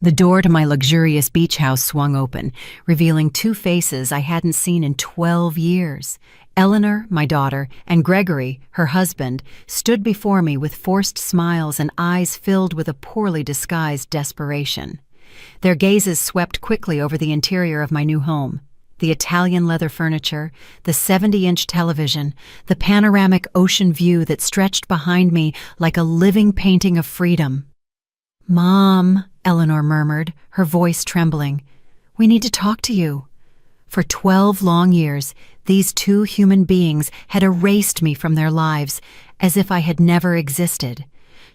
The door to my luxurious beach house swung open, revealing two faces I hadn't seen in 12 years. Eleanor, my daughter, and Gregory, her husband, stood before me with forced smiles and eyes filled with a poorly disguised desperation. Their gazes swept quickly over the interior of my new home. The Italian leather furniture, the 70-inch television, the panoramic ocean view that stretched behind me like a living painting of freedom. "Mom," Eleanor murmured, her voice trembling, "we need to talk to you." For 12 long years, these two human beings had erased me from their lives, as if I had never existed.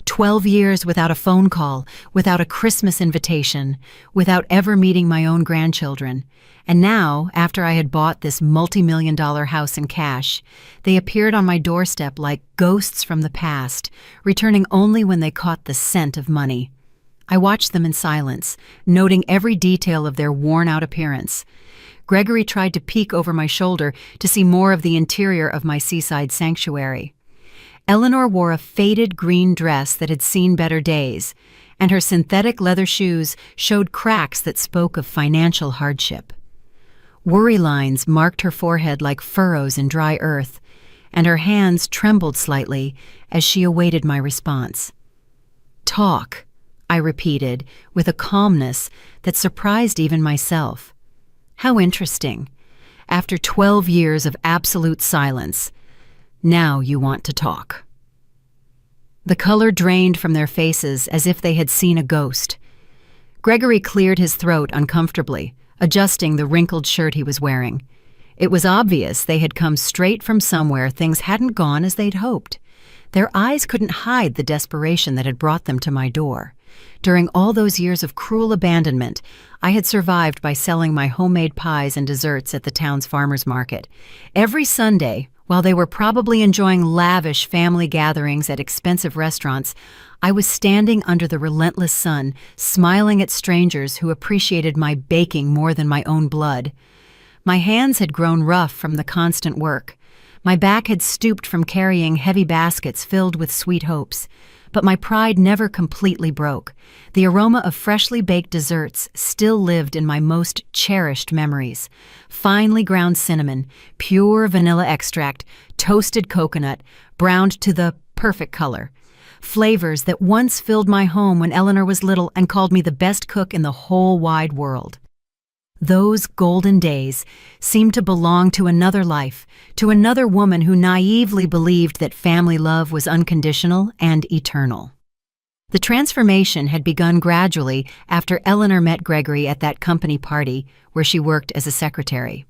12 years without a phone call, without a Christmas invitation, without ever meeting my own grandchildren. And now, after I had bought this multi-million-dollar house in cash, they appeared on my doorstep like ghosts from the past, returning only when they caught the scent of money. I watched them in silence, noting every detail of their worn-out appearance. Gregory tried to peek over my shoulder to see more of the interior of my seaside sanctuary. Eleanor wore a faded green dress that had seen better days, and her synthetic leather shoes showed cracks that spoke of financial hardship. Worry lines marked her forehead like furrows in dry earth, and her hands trembled slightly as she awaited my response. "Talk," I repeated with a calmness that surprised even myself. How interesting. After 12 years of absolute silence, now you want to talk. The color drained from their faces as if they had seen a ghost. Gregory cleared his throat uncomfortably, adjusting the wrinkled shirt he was wearing. It was obvious they had come straight from somewhere things hadn't gone as they'd hoped. Their eyes couldn't hide the desperation that had brought them to my door. During all those years of cruel abandonment, I had survived by selling my homemade pies and desserts at the town's farmers market. Every Sunday, while they were probably enjoying lavish family gatherings at expensive restaurants, I was standing under the relentless sun, smiling at strangers who appreciated my baking more than my own blood. My hands had grown rough from the constant work. My back had stooped from carrying heavy baskets filled with sweet hopes. But my pride never completely broke. The aroma of freshly baked desserts still lived in my most cherished memories. Finely ground cinnamon, pure vanilla extract, toasted coconut, browned to the perfect color. Flavors that once filled my home when Eleanor was little and called me the best cook in the whole wide world. Those golden days seemed to belong to another life, to another woman who naively believed that family love was unconditional and eternal. The transformation had begun gradually after Eleanor met Gregory at that company party where she worked as a secretary.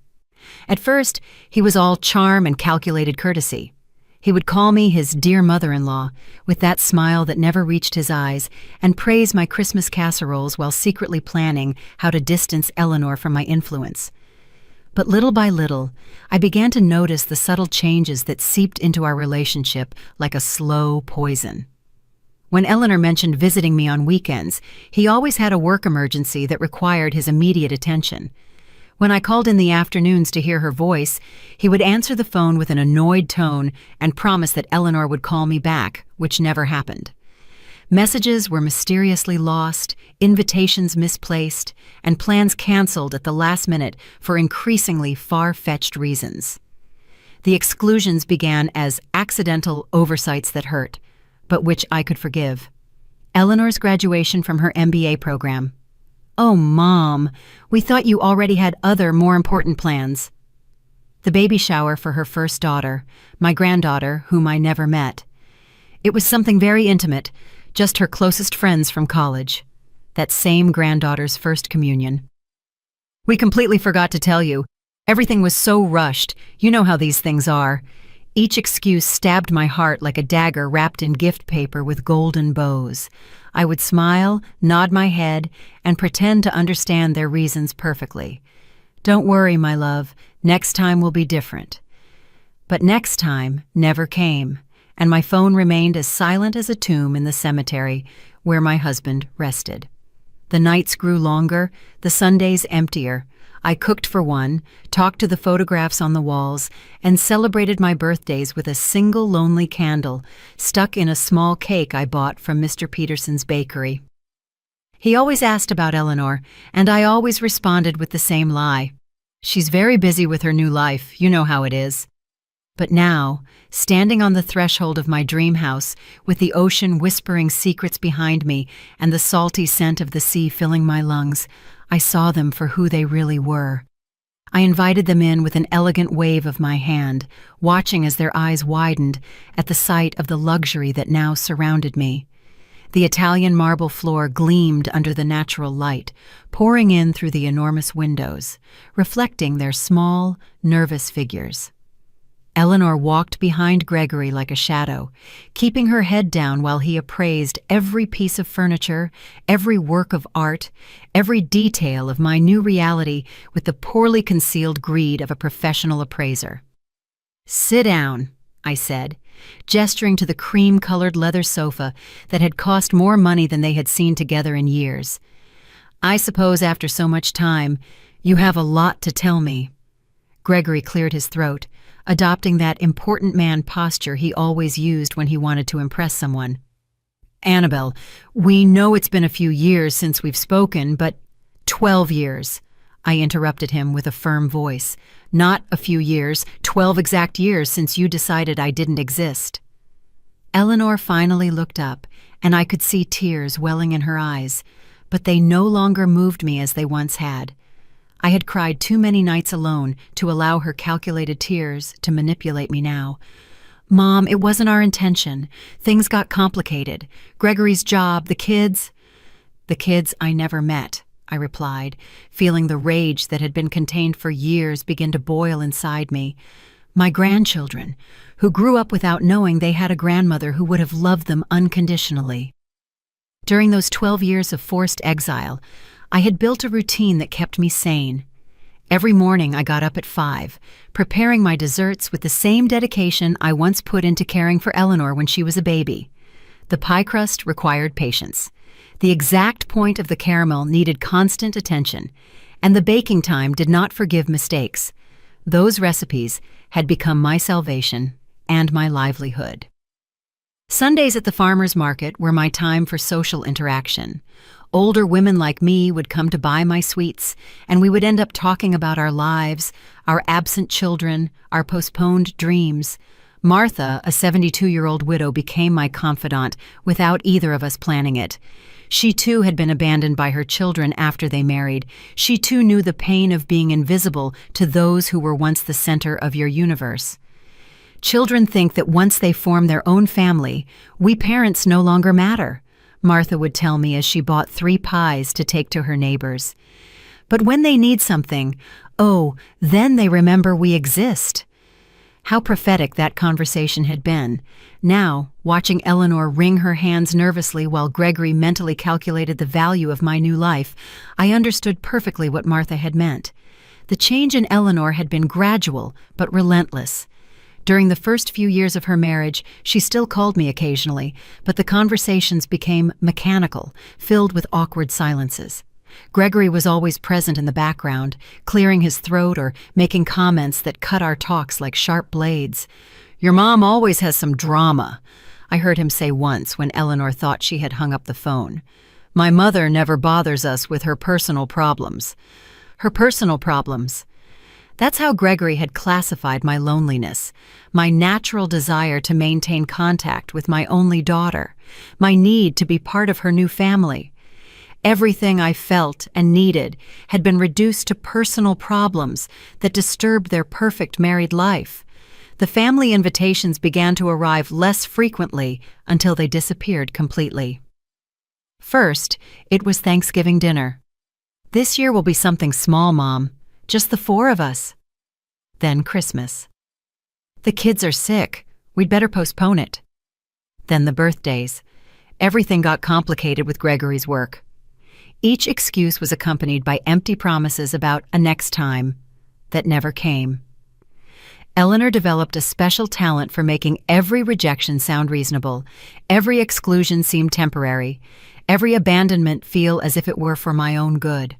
At first, he was all charm and calculated courtesy. He would call me his dear mother-in-law, with that smile that never reached his eyes, and praise my Christmas casseroles while secretly planning how to distance Eleanor from my influence. But little by little, I began to notice the subtle changes that seeped into our relationship like a slow poison. When Eleanor mentioned visiting me on weekends, he always had a work emergency that required his immediate attention. When I called in the afternoons to hear her voice, he would answer the phone with an annoyed tone and promise that Eleanor would call me back, which never happened. Messages were mysteriously lost, invitations misplaced, and plans canceled at the last minute for increasingly far-fetched reasons. The exclusions began as accidental oversights that hurt, but which I could forgive. Eleanor's graduation from her MBA program. "Oh, Mom, we thought you already had other, more important plans." The baby shower for her first daughter, my granddaughter, whom I never met. It was something very intimate, just her closest friends from college. That same granddaughter's first communion. "We completely forgot to tell you. Everything was so rushed. You know how these things are." Each excuse stabbed my heart like a dagger wrapped in gift paper with golden bows. I would smile, nod my head, and pretend to understand their reasons perfectly. "Don't worry, my love. Next time will be different." But next time never came, and my phone remained as silent as a tomb in the cemetery where my husband rested. The nights grew longer, the Sundays emptier. I cooked for one, talked to the photographs on the walls, and celebrated my birthdays with a single lonely candle stuck in a small cake I bought from Mr. Peterson's bakery. He always asked about Eleanor, and I always responded with the same lie. She's very busy with her new life, you know how it is. But now, standing on the threshold of my dream house, with the ocean whispering secrets behind me and the salty scent of the sea filling my lungs, I saw them for who they really were. I invited them in with an elegant wave of my hand, watching as their eyes widened at the sight of the luxury that now surrounded me. The Italian marble floor gleamed under the natural light, pouring in through the enormous windows, reflecting their small, nervous figures. Eleanor walked behind Gregory like a shadow, keeping her head down while he appraised every piece of furniture, every work of art, every detail of my new reality with the poorly concealed greed of a professional appraiser. "Sit down," I said, gesturing to the cream-colored leather sofa that had cost more money than they had seen together in years. "I suppose after so much time, you have a lot to tell me." Gregory cleared his throat, adopting that important man posture he always used when he wanted to impress someone. "Annabelle, we know it's been a few years since we've spoken, but 12 years. I interrupted him with a firm voice. "Not a few years, 12 exact years since you decided I didn't exist." Eleanor finally looked up, and I could see tears welling in her eyes, but they no longer moved me as they once had. I had cried too many nights alone to allow her calculated tears to manipulate me now. "Mom, it wasn't our intention. Things got complicated. Gregory's job, the kids—" "The kids I never met," I replied, feeling the rage that had been contained for years begin to boil inside me. "My grandchildren, who grew up without knowing they had a grandmother who would have loved them unconditionally." During those 12 years of forced exile, I had built a routine that kept me sane. Every morning I got up at 5, preparing my desserts with the same dedication I once put into caring for Eleanor when she was a baby. The pie crust required patience. The exact point of the caramel needed constant attention, and the baking time did not forgive mistakes. Those recipes had become my salvation and my livelihood. Sundays at the farmer's market were my time for social interaction. Older women like me would come to buy my sweets, and we would end up talking about our lives, our absent children, our postponed dreams. Martha, a 72-year-old widow, became my confidant without either of us planning it. She too had been abandoned by her children after they married. She too knew the pain of being invisible to those who were once the center of your universe. "Children think that once they form their own family, we parents no longer matter," Martha would tell me as she bought 3 pies to take to her neighbors. "But when they need something, oh, then they remember we exist." How prophetic that conversation had been. Now, watching Eleanor wring her hands nervously while Gregory mentally calculated the value of my new life, I understood perfectly what Martha had meant. The change in Eleanor had been gradual, but relentless. During the first few years of her marriage, she still called me occasionally, but the conversations became mechanical, filled with awkward silences. Gregory was always present in the background, clearing his throat or making comments that cut our talks like sharp blades. "Your mom always has some drama," I heard him say once when Eleanor thought she had hung up the phone. "My mother never bothers us with her personal problems." Her personal problems. That's how Gregory had classified my loneliness, my natural desire to maintain contact with my only daughter, my need to be part of her new family. Everything I felt and needed had been reduced to personal problems that disturbed their perfect married life. The family invitations began to arrive less frequently until they disappeared completely. First, it was Thanksgiving dinner. "This year will be something small, Mom. Just the 4 of us." Then Christmas. "The kids are sick. We'd better postpone it." Then the birthdays. Everything got complicated with Gregory's work. Each excuse was accompanied by empty promises about a next time that never came. Eleanor developed a special talent for making every rejection sound reasonable, every exclusion seem temporary, every abandonment feel as if it were for my own good.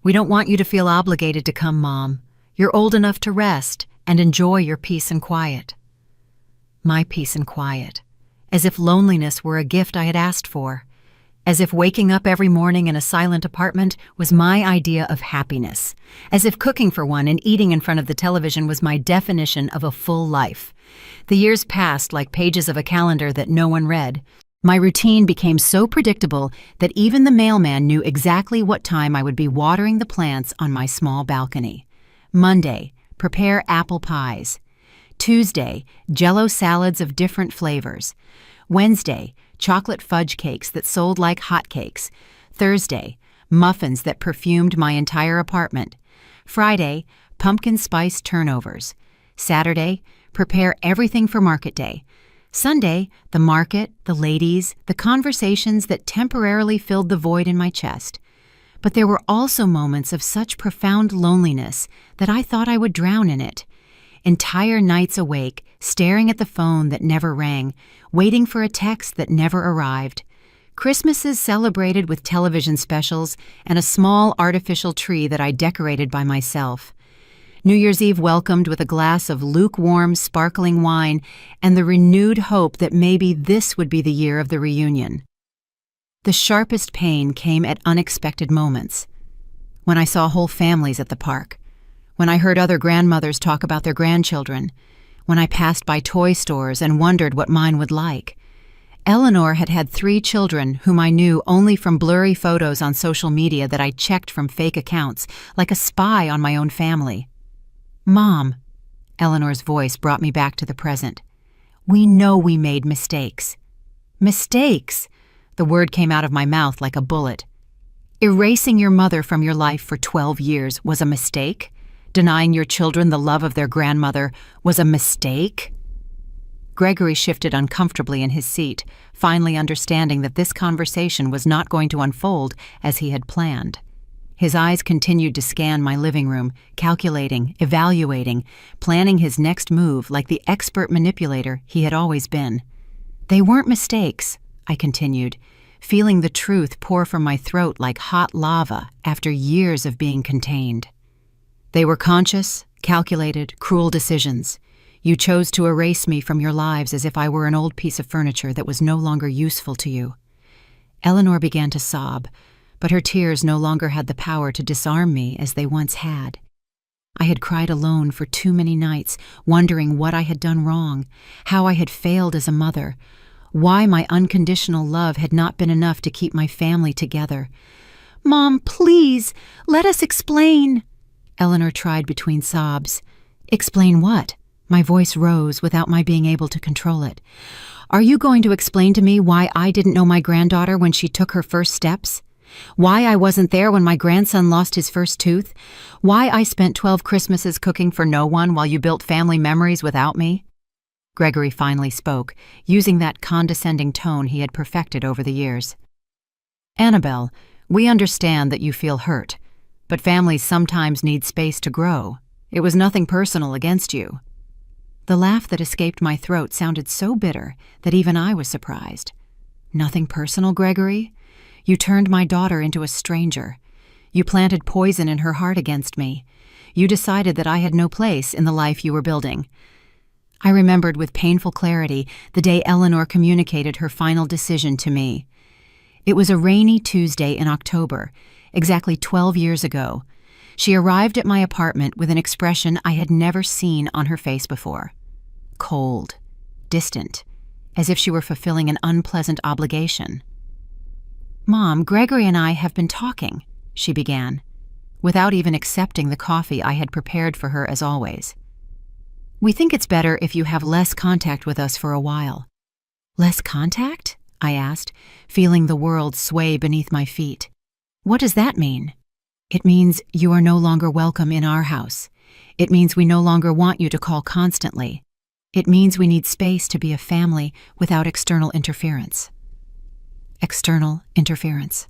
"We don't want you to feel obligated to come, Mom. You're old enough to rest and enjoy your peace and quiet." My peace and quiet, as if loneliness were a gift I had asked for. As if waking up every morning in a silent apartment was my idea of happiness. As if cooking for one and eating in front of the television was my definition of a full life. The years passed like pages of a calendar that no one read. My routine became so predictable that even the mailman knew exactly what time I would be watering the plants on my small balcony. Monday, prepare apple pies. Tuesday, Jell-O salads of different flavors. Wednesday, chocolate fudge cakes that sold like hotcakes. Thursday, muffins that perfumed my entire apartment. Friday, pumpkin spice turnovers. Saturday, prepare everything for market day. Sunday, the market, the ladies, the conversations that temporarily filled the void in my chest. But there were also moments of such profound loneliness that I thought I would drown in it. Entire nights awake, staring at the phone that never rang, waiting for a text that never arrived. Christmases celebrated with television specials and a small artificial tree that I decorated by myself. New Year's Eve welcomed with a glass of lukewarm, sparkling wine and the renewed hope that maybe this would be the year of the reunion. The sharpest pain came at unexpected moments. When I saw whole families at the park. When I heard other grandmothers talk about their grandchildren. When I passed by toy stores and wondered what mine would like. Eleanor had had 3 children whom I knew only from blurry photos on social media that I checked from fake accounts, like a spy on my own family. Mom, Eleanor's voice brought me back to the present. We know we made mistakes. Mistakes? The word came out of my mouth like a bullet. Erasing your mother from your life for 12 years was a mistake? Denying your children the love of their grandmother was a mistake? Gregory shifted uncomfortably in his seat, finally understanding that this conversation was not going to unfold as he had planned. His eyes continued to scan my living room, calculating, evaluating, planning his next move like the expert manipulator he had always been. They weren't mistakes, I continued, feeling the truth pour from my throat like hot lava after years of being contained. They were conscious, calculated, cruel decisions. You chose to erase me from your lives as if I were an old piece of furniture that was no longer useful to you. Eleanor began to sob, but her tears no longer had the power to disarm me as they once had. I had cried alone for too many nights, wondering what I had done wrong, how I had failed as a mother, why my unconditional love had not been enough to keep my family together. Mom, please, let us explain. Eleanor tried between sobs. Explain what? My voice rose without my being able to control it. Are you going to explain to me why I didn't know my granddaughter when she took her first steps? Why I wasn't there when my grandson lost his first tooth? Why I spent 12 Christmases cooking for no one while you built family memories without me? Gregory finally spoke, using that condescending tone he had perfected over the years. Annabelle, we understand that you feel hurt. But families sometimes need space to grow. It was nothing personal against you. The laugh that escaped my throat sounded so bitter that even I was surprised. Nothing personal, Gregory? You turned my daughter into a stranger. You planted poison in her heart against me. You decided that I had no place in the life you were building. I remembered with painful clarity the day Eleanor communicated her final decision to me. It was a rainy Tuesday in October, exactly 12 years ago. She arrived at my apartment with an expression I had never seen on her face before. Cold, distant, as if she were fulfilling an unpleasant obligation. Mom, Gregory and I have been talking, she began, without even accepting the coffee I had prepared for her as always. We think it's better if you have less contact with us for a while. Less contact? I asked, feeling the world sway beneath my feet. What does that mean? It means you are no longer welcome in our house. It means we no longer want you to call constantly. It means we need space to be a family without external interference. External interference.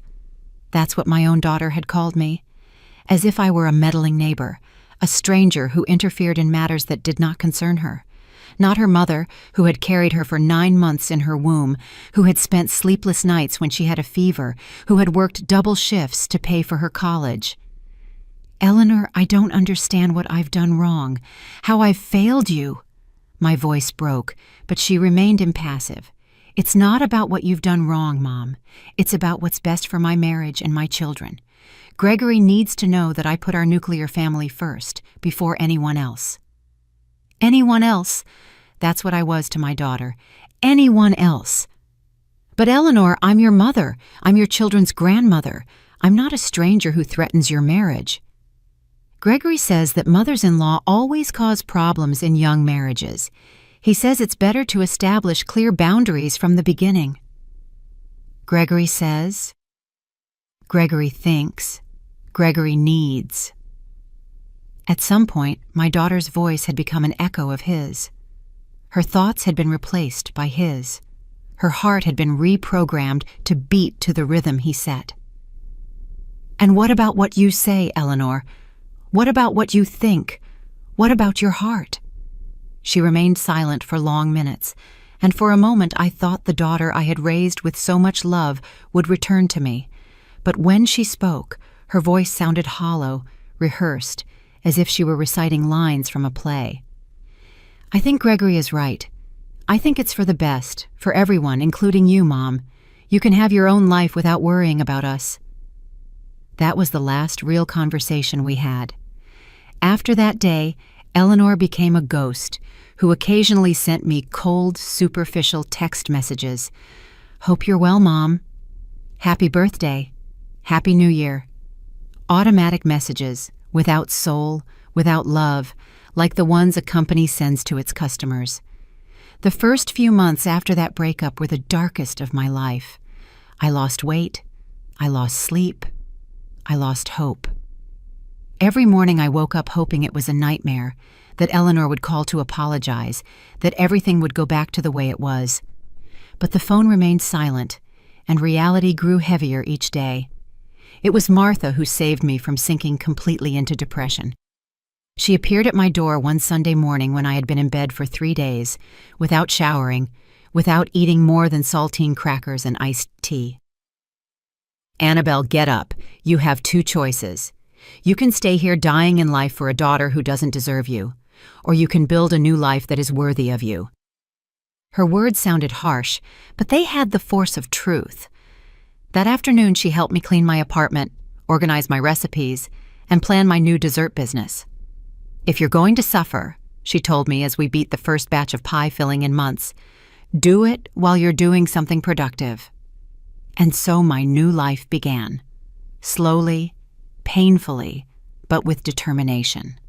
That's what my own daughter had called me. As if I were a meddling neighbor, a stranger who interfered in matters that did not concern her. Not her mother, who had carried her for 9 months in her womb, who had spent sleepless nights when she had a fever, who had worked double shifts to pay for her college. Eleanor, I don't understand what I've done wrong, how I've failed you. My voice broke, but she remained impassive. It's not about what you've done wrong, Mom. It's about what's best for my marriage and my children. Gregory needs to know that I put our nuclear family first, before anyone else. Anyone else? That's what I was to my daughter. Anyone else. But Eleanor, I'm your mother. I'm your children's grandmother. I'm not a stranger who threatens your marriage. Gregory says that mothers-in-law always cause problems in young marriages. He says it's better to establish clear boundaries from the beginning. Gregory says. Gregory thinks. Gregory needs. At some point, my daughter's voice had become an echo of his. Her thoughts had been replaced by his. Her heart had been reprogrammed to beat to the rhythm he set. And what about what you say, Eleanor? What about what you think? What about your heart? She remained silent for long minutes, and for a moment I thought the daughter I had raised with so much love would return to me. But when she spoke, her voice sounded hollow, rehearsed, as if she were reciting lines from a play. I think Gregory is right. I think it's for the best, for everyone, including you, Mom. You can have your own life without worrying about us. That was the last real conversation we had. After that day, Eleanor became a ghost who occasionally sent me cold, superficial text messages. Hope you're well, Mom. Happy birthday. Happy New Year. Automatic messages, without soul, without love, like the ones a company sends to its customers. The first few months after that breakup were the darkest of my life. I lost weight. I lost sleep. I lost hope. Every morning I woke up hoping it was a nightmare, that Eleanor would call to apologize, that everything would go back to the way it was. But the phone remained silent, and reality grew heavier each day. It was Martha who saved me from sinking completely into depression. She appeared at my door one Sunday morning when I had been in bed for 3 days, without showering, without eating more than saltine crackers and iced tea. Annabelle, get up. You have 2 choices. You can stay here dying in life for a daughter who doesn't deserve you, or you can build a new life that is worthy of you. Her words sounded harsh, but they had the force of truth. That afternoon she helped me clean my apartment, organize my recipes, and plan my new dessert business. If you're going to suffer, she told me as we beat the first batch of pie filling in months, do it while you're doing something productive. And so my new life began. Slowly, painfully, but with determination.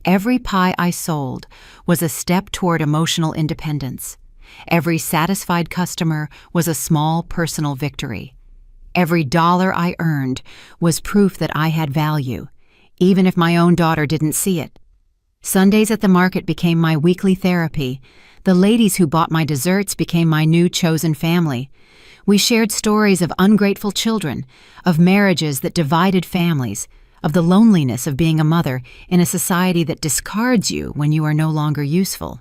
Every pie I sold was a step toward emotional independence. Every satisfied customer was a small personal victory. Every dollar I earned was proof that I had value, even if my own daughter didn't see it. Sundays at the market became my weekly therapy. The ladies who bought my desserts became my new chosen family. We shared stories of ungrateful children, of marriages that divided families, of the loneliness of being a mother in a society that discards you when you are no longer useful.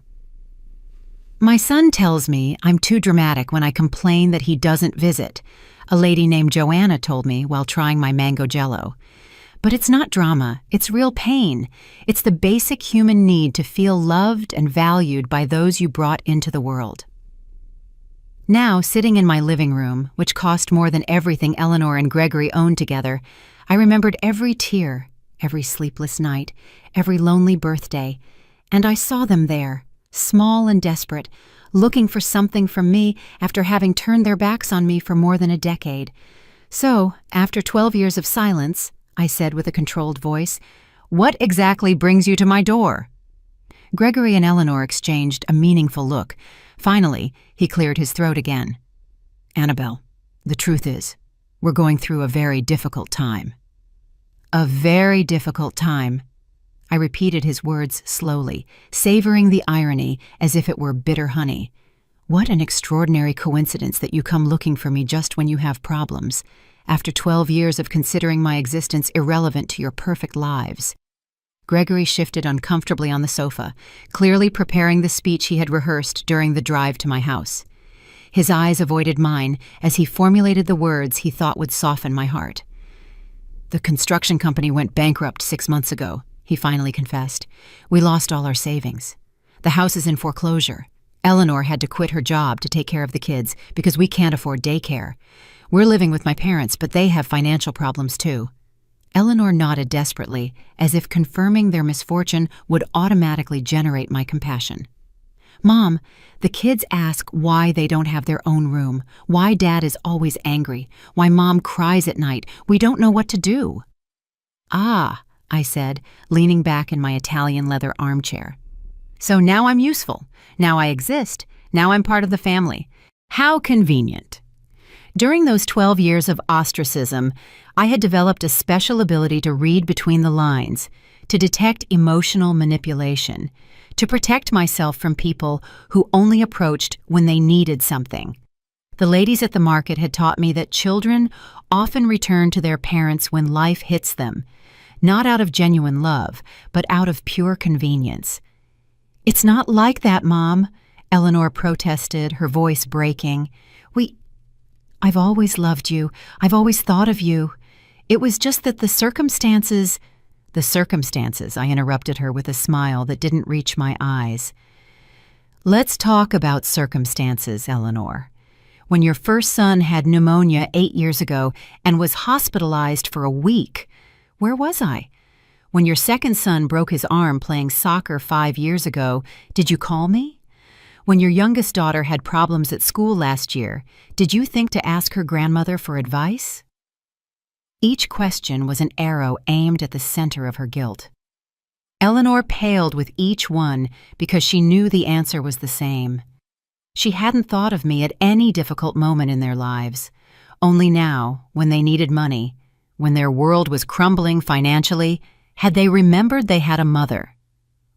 My son tells me I'm too dramatic when I complain that he doesn't visit, a lady named Joanna told me while trying my mango jello. But it's not drama, it's real pain. It's the basic human need to feel loved and valued by those you brought into the world. Now, sitting in my living room, which cost more than everything Eleanor and Gregory owned together, I remembered every tear, every sleepless night, every lonely birthday, and I saw them there, small and desperate, looking for something from me after having turned their backs on me for more than a decade. So, after 12 years of silence, I said with a controlled voice, "What exactly brings you to my door?" Gregory and Eleanor exchanged a meaningful look. Finally, he cleared his throat again. "Annabelle, the truth is, we're going through a very difficult time." "A very difficult time." I repeated his words slowly, savoring the irony as if it were bitter honey. What an extraordinary coincidence that you come looking for me just when you have problems, after 12 years of considering my existence irrelevant to your perfect lives. Gregory shifted uncomfortably on the sofa, clearly preparing the speech he had rehearsed during the drive to my house. His eyes avoided mine as he formulated the words he thought would soften my heart. "The construction company went bankrupt 6 months ago," he finally confessed. "We lost all our savings. The house is in foreclosure. Eleanor had to quit her job to take care of the kids because we can't afford daycare. We're living with my parents, but they have financial problems too. Eleanor nodded desperately, as if confirming their misfortune would automatically generate my compassion. Mom, the kids ask why they don't have their own room, why Dad is always angry, why Mom cries at night. We don't know what to do. Ah, I said, leaning back in my Italian leather armchair. So now I'm useful. Now I exist. Now I'm part of the family. How convenient. During those 12 years of ostracism, I had developed a special ability to read between the lines, to detect emotional manipulation, to protect myself from people who only approached when they needed something. The ladies at the market had taught me that children often return to their parents when life hits them, not out of genuine love, but out of pure convenience. "It's not like that, Mom," Eleanor protested, her voice breaking. I've always loved you. I've always thought of you. It was just that the circumstances, I interrupted her with a smile that didn't reach my eyes. Let's talk about circumstances, Eleanor. When your first son had pneumonia 8 years ago and was hospitalized for a week, where was I? When your second son broke his arm playing soccer 5 years ago, did you call me? When your youngest daughter had problems at school last year, did you think to ask her grandmother for advice? Each question was an arrow aimed at the center of her guilt. Eleanor paled with each one because she knew the answer was the same. She hadn't thought of me at any difficult moment in their lives. Only now, when they needed money, when their world was crumbling financially, had they remembered they had a mother.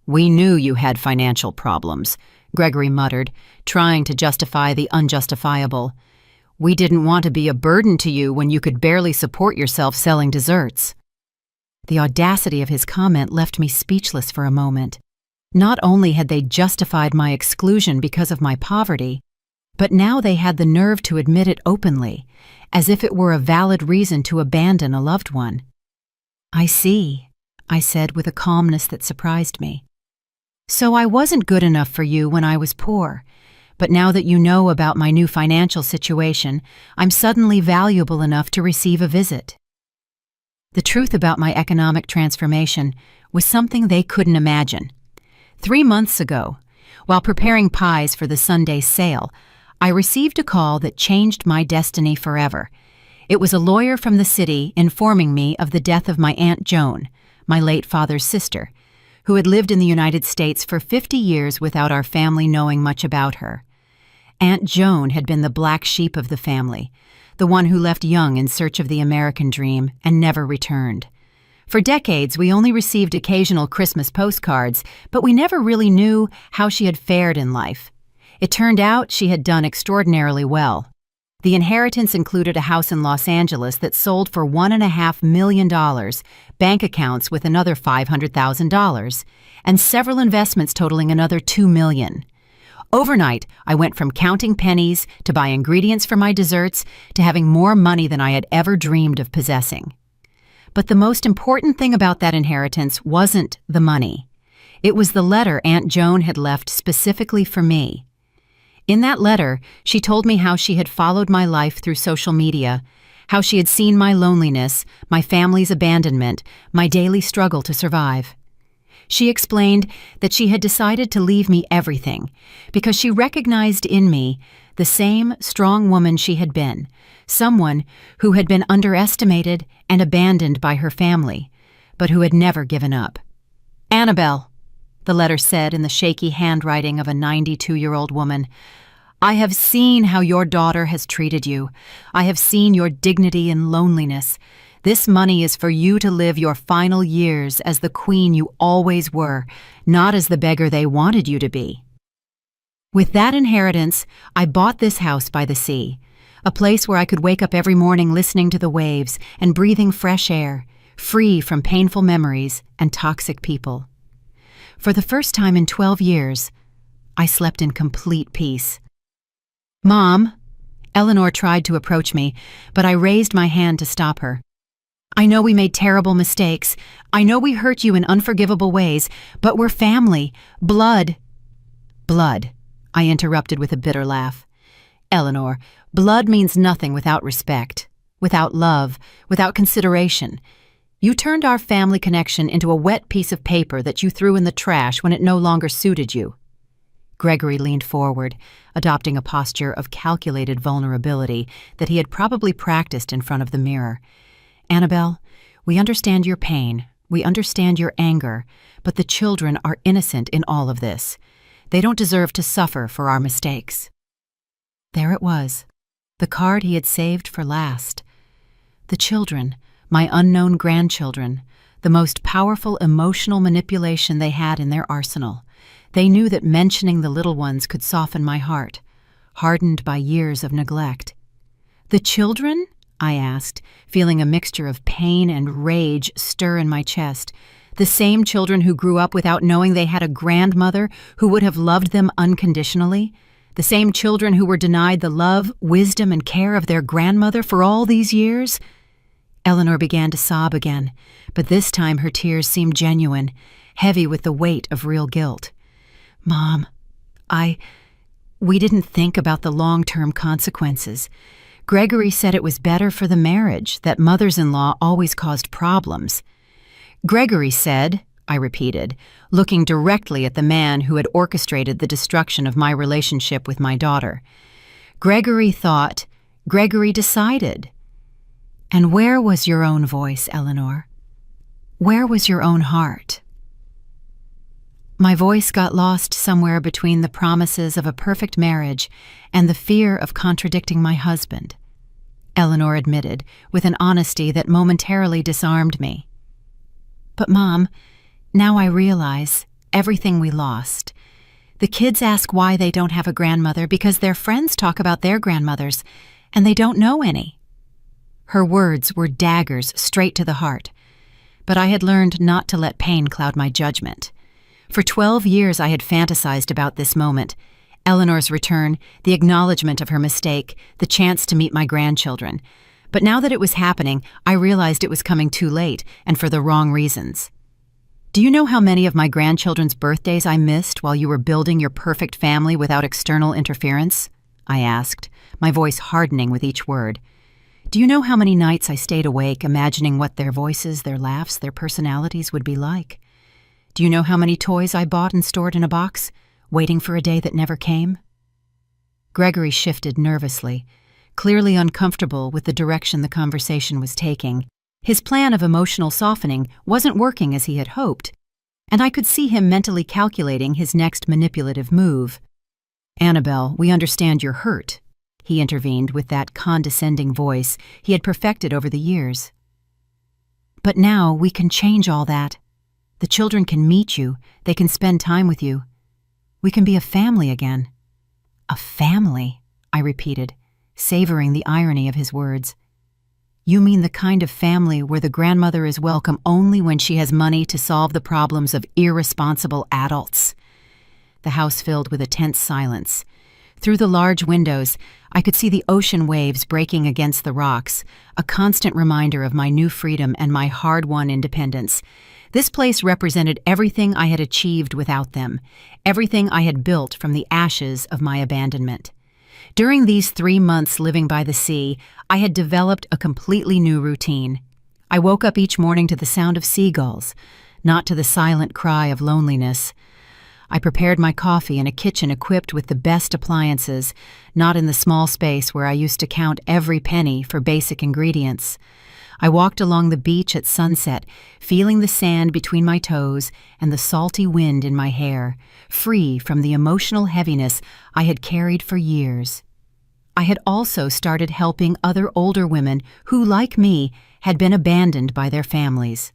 "We knew you had financial problems," Gregory muttered, trying to justify the unjustifiable. "We didn't want to be a burden to you when you could barely support yourself selling desserts." The audacity of his comment left me speechless for a moment. Not only had they justified my exclusion because of my poverty, but now they had the nerve to admit it openly, as if it were a valid reason to abandon a loved one. "I see," I said with a calmness that surprised me. "So I wasn't good enough for you when I was poor, but now that you know about my new financial situation, I'm suddenly valuable enough to receive a visit." The truth about my economic transformation was something they couldn't imagine. 3 months ago, while preparing pies for the Sunday sale, I received a call that changed my destiny forever. It was a lawyer from the city informing me of the death of my Aunt Joan, my late father's sister, who had lived in the United States for 50 years without our family knowing much about her. Aunt Joan had been the black sheep of the family, the one who left young in search of the American dream and never returned. For decades, we only received occasional Christmas postcards, but we never really knew how she had fared in life. It turned out she had done extraordinarily well. The inheritance included a house in Los Angeles that sold for $1.5 million, bank accounts with another $500,000, and several investments totaling another $2 million. Overnight, I went from counting pennies to buy ingredients for my desserts to having more money than I had ever dreamed of possessing. But the most important thing about that inheritance wasn't the money. It was the letter Aunt Joan had left specifically for me. In that letter, she told me how she had followed my life through social media, how she had seen my loneliness, my family's abandonment, my daily struggle to survive. She explained that she had decided to leave me everything because she recognized in me the same strong woman she had been, someone who had been underestimated and abandoned by her family, but who had never given up. "Annabelle," the letter said in the shaky handwriting of a 92-year-old woman, "I have seen how your daughter has treated you. I have seen your dignity in loneliness. This money is for you to live your final years as the queen you always were, not as the beggar they wanted you to be." With that inheritance, I bought this house by the sea, a place where I could wake up every morning listening to the waves and breathing fresh air, free from painful memories and toxic people. For the first time in 12 years, I slept in complete peace. "Mom," Eleanor tried to approach me, but I raised my hand to stop her. "I know we made terrible mistakes. I know we hurt you in unforgivable ways, but we're family. Blood." "Blood," I interrupted with a bitter laugh. Eleanor, blood means nothing without respect, without love, without consideration. You turned our family connection into a wet piece of paper that you threw in the trash when it no longer suited you. Gregory leaned forward, adopting a posture of calculated vulnerability that he had probably practiced in front of the mirror. Annabelle, we understand your pain, we understand your anger, but the children are innocent in all of this. They don't deserve to suffer for our mistakes. There it was, the card he had saved for last. The children, my unknown grandchildren, the most powerful emotional manipulation they had in their arsenal. They knew that mentioning the little ones could soften my heart, hardened by years of neglect. The children? I asked, feeling a mixture of pain and rage stir in my chest. The same children who grew up without knowing they had a grandmother who would have loved them unconditionally? The same children who were denied the love, wisdom, and care of their grandmother for all these years? Eleanor began to sob again, but this time her tears seemed genuine, heavy with the weight of real guilt. Mom, we didn't think about the long-term consequences. Gregory said it was better for the marriage, that mothers-in-law always caused problems. Gregory said, I repeated, looking directly at the man who had orchestrated the destruction of my relationship with my daughter. Gregory thought, Gregory decided. And where was your own voice, Eleanor? Where was your own heart? My voice got lost somewhere between the promises of a perfect marriage and the fear of contradicting my husband, Eleanor admitted, with an honesty that momentarily disarmed me. But Mom, now I realize everything we lost. The kids ask why they don't have a grandmother because their friends talk about their grandmothers, and they don't know any. Her words were daggers straight to the heart, but I had learned not to let pain cloud my judgment. For 12 years I had fantasized about this moment, Eleanor's return, the acknowledgement of her mistake, the chance to meet my grandchildren. But now that it was happening, I realized it was coming too late, and for the wrong reasons. Do you know how many of my grandchildren's birthdays I missed while you were building your perfect family without external interference? I asked, my voice hardening with each word. Do you know how many nights I stayed awake imagining what their voices, their laughs, their personalities would be like? Do you know how many toys I bought and stored in a box, waiting for a day that never came? Gregory shifted nervously, clearly uncomfortable with the direction the conversation was taking. His plan of emotional softening wasn't working as he had hoped, and I could see him mentally calculating his next manipulative move. Annabelle, we understand you're hurt, he intervened with that condescending voice he had perfected over the years. But now we can change all that. The children can meet you, they can spend time with you. We can be a family again. A family, I repeated, savoring the irony of his words. You mean the kind of family where the grandmother is welcome only when she has money to solve the problems of irresponsible adults? The house filled with a tense silence. Through the large windows, I could see the ocean waves breaking against the rocks, a constant reminder of my new freedom and my hard-won independence. This place represented everything I had achieved without them, everything I had built from the ashes of my abandonment. During these 3 months living by the sea, I had developed a completely new routine. I woke up each morning to the sound of seagulls, not to the silent cry of loneliness. I prepared my coffee in a kitchen equipped with the best appliances, not in the small space where I used to count every penny for basic ingredients. I walked along the beach at sunset, feeling the sand between my toes and the salty wind in my hair, free from the emotional heaviness I had carried for years. I had also started helping other older women who, like me, had been abandoned by their families.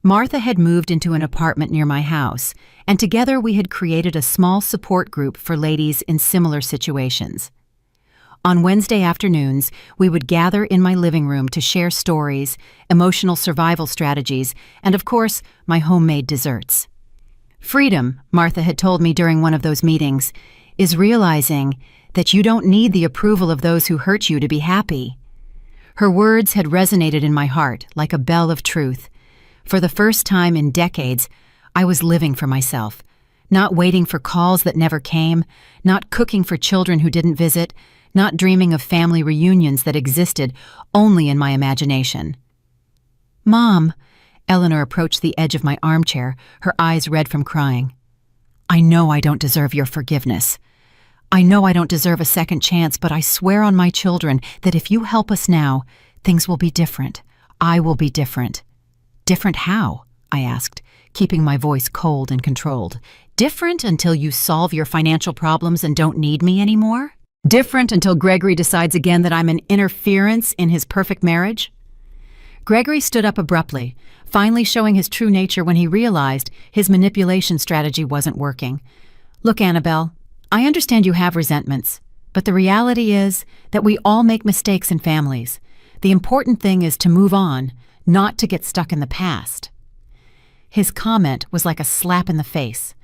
Martha had moved into an apartment near my house, and together we had created a small support group for ladies in similar situations. On Wednesday afternoons, we would gather in my living room to share stories, emotional survival strategies, and of course, my homemade desserts. Freedom, Martha had told me during one of those meetings, is realizing that you don't need the approval of those who hurt you to be happy. Her words had resonated in my heart like a bell of truth. For the first time in decades, I was living for myself, not Not waiting for calls that never came, not cooking for children who didn't visit, not dreaming of family reunions that existed only in my imagination. "Mom," Eleanor approached the edge of my armchair, her eyes red from crying. "I know I don't deserve your forgiveness. I know I don't deserve a second chance, but I swear on my children that if you help us now, things will be different. I will be different." "Different how?" I asked, keeping my voice cold and controlled. "Different until you solve your financial problems and don't need me anymore? Different until Gregory decides again that I'm an interference in his perfect marriage?" Gregory stood up abruptly, finally showing his true nature when he realized his manipulation strategy wasn't working. "Look, Annabelle, I understand you have resentments, but the reality is that we all make mistakes in families. The important thing is to move on, not to get stuck in the past." His comment was like a slap in the face.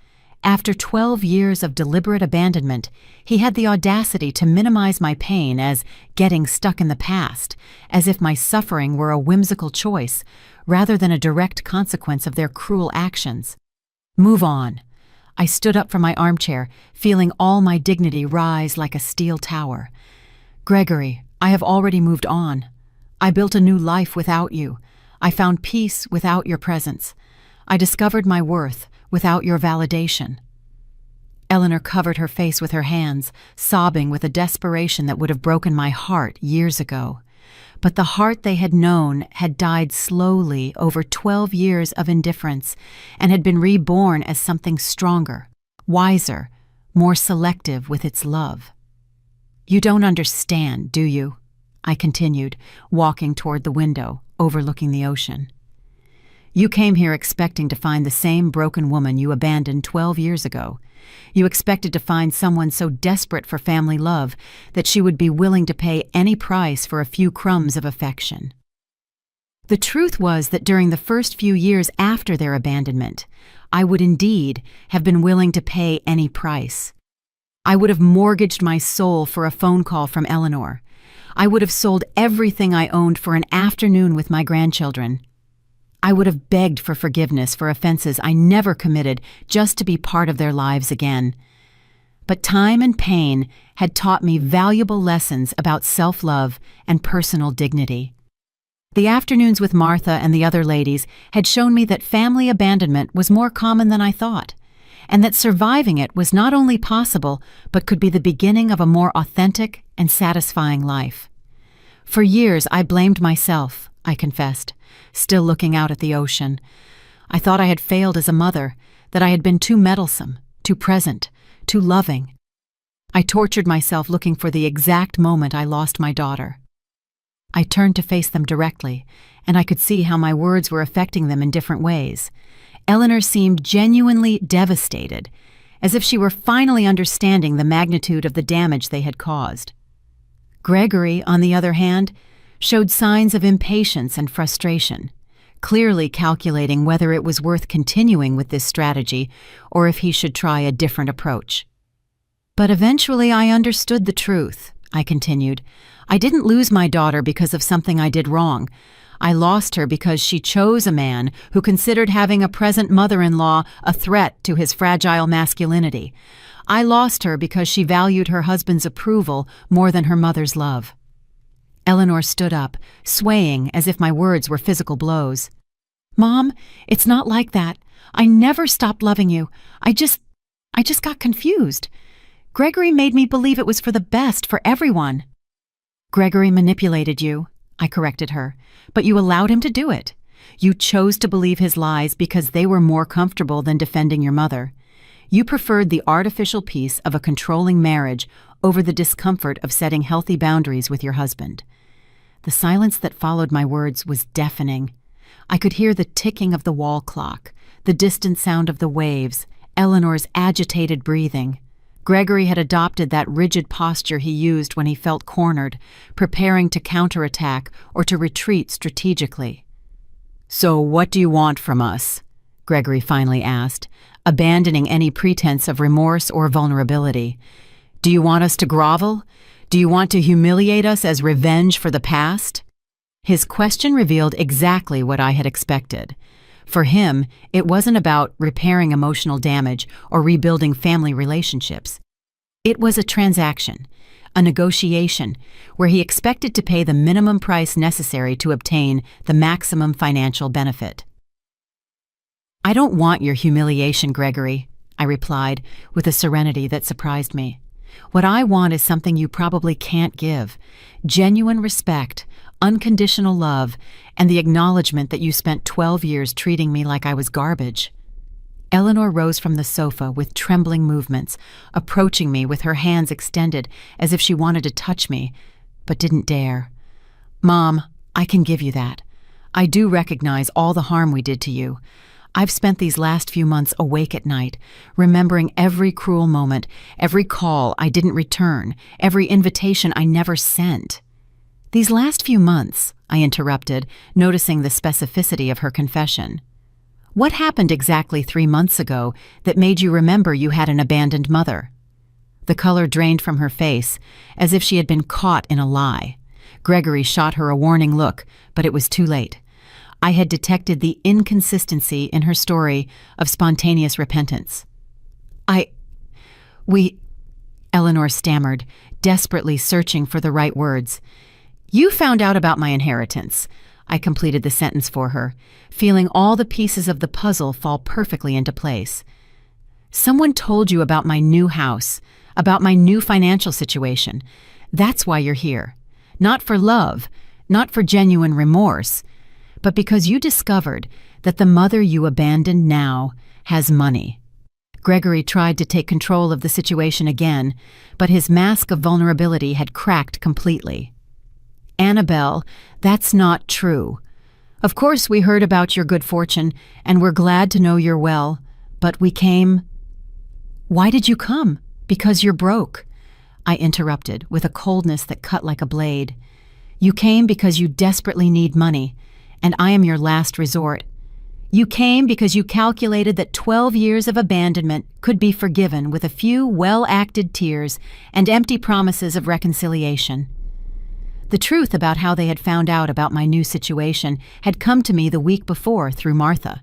After 12 years of deliberate abandonment, he had the audacity to minimize my pain as getting stuck in the past, as if my suffering were a whimsical choice rather than a direct consequence of their cruel actions. "Move on." I stood up from my armchair, feeling all my dignity rise like a steel tower. "Gregory, I have already moved on. I built a new life without you. I found peace without your presence. I discovered my worth without your validation." Eleanor covered her face with her hands, sobbing with a desperation that would have broken my heart years ago. But the heart they had known had died slowly over 12 years of indifference and had been reborn as something stronger, wiser, more selective with its love. "You don't understand, do you?" I continued, walking toward the window, overlooking the ocean. "You came here expecting to find the same broken woman you abandoned 12 years ago. You expected to find someone so desperate for family love that she would be willing to pay any price for a few crumbs of affection." The truth was that during the first few years after their abandonment, I would indeed have been willing to pay any price. I would have mortgaged my soul for a phone call from Eleanor. I would have sold everything I owned for an afternoon with my grandchildren. I would have begged for forgiveness for offenses I never committed just to be part of their lives again. But time and pain had taught me valuable lessons about self-love and personal dignity. The afternoons with Martha and the other ladies had shown me that family abandonment was more common than I thought, and that surviving it was not only possible, but could be the beginning of a more authentic and satisfying life. For years I blamed myself, I confessed, still looking out at the ocean. I thought I had failed as a mother, that I had been too meddlesome, too present, too loving. I tortured myself looking for the exact moment I lost my daughter. I turned to face them directly, and I could see how my words were affecting them in different ways. Eleanor seemed genuinely devastated, as if she were finally understanding the magnitude of the damage they had caused. Gregory, on the other hand, showed signs of impatience and frustration, clearly calculating whether it was worth continuing with this strategy or if he should try a different approach. "But eventually I understood the truth," I continued. "I didn't lose my daughter because of something I did wrong. I lost her because she chose a man who considered having a present mother-in-law a threat to his fragile masculinity. I lost her because she valued her husband's approval more than her mother's love." Eleanor stood up, swaying as if my words were physical blows. "Mom, it's not like that. I never stopped loving you. I just got confused. Gregory made me believe it was for the best for everyone." "Gregory manipulated you," I corrected her, "but you allowed him to do it. You chose to believe his lies because they were more comfortable than defending your mother. You preferred the artificial peace of a controlling marriage over the discomfort of setting healthy boundaries with your husband." The silence that followed my words was deafening. I could hear the ticking of the wall clock, the distant sound of the waves, Eleanor's agitated breathing. Gregory had adopted that rigid posture he used when he felt cornered, preparing to counterattack or to retreat strategically. "So what do you want from us?" Gregory finally asked, abandoning any pretense of remorse or vulnerability. "Do you want us to grovel? Do you want to humiliate us as revenge for the past?" His question revealed exactly what I had expected. For him, it wasn't about repairing emotional damage or rebuilding family relationships. It was a transaction, a negotiation, where he expected to pay the minimum price necessary to obtain the maximum financial benefit. "I don't want your humiliation, Gregory," I replied with a serenity that surprised me. "What I want is something you probably can't give: genuine respect, unconditional love, and the acknowledgement that you spent 12 years treating me like I was garbage." Eleanor rose from the sofa with trembling movements, approaching me with her hands extended as if she wanted to touch me, but didn't dare. "Mom, I can give you that. I do recognize all the harm we did to you. I've spent these last few months awake at night, remembering every cruel moment, every call I didn't return, every invitation I never sent." "These last few months," I interrupted, noticing the specificity of her confession. "What happened exactly 3 months ago that made you remember you had an abandoned mother?" The color drained from her face, as if she had been caught in a lie. Gregory shot her a warning look, but it was too late. I had detected the inconsistency in her story of spontaneous repentance. We, Eleanor stammered, desperately searching for the right words. "You found out about my inheritance," I completed the sentence for her, feeling all the pieces of the puzzle fall perfectly into place. "Someone told you about my new house, about my new financial situation. That's why you're here. Not for love, not for genuine remorse, but because you discovered that the mother you abandoned now has money." Gregory tried to take control of the situation again, but his mask of vulnerability had cracked completely. "Annabelle, that's not true. Of course we heard about your good fortune, and we're glad to know you're well, but we came—" "Why did you come? Because you're broke," I interrupted with a coldness that cut like a blade. "You came because you desperately need money, and I am your last resort. You came because you calculated that 12 years of abandonment could be forgiven with a few well-acted tears and empty promises of reconciliation." The truth about how they had found out about my new situation had come to me the week before through Martha.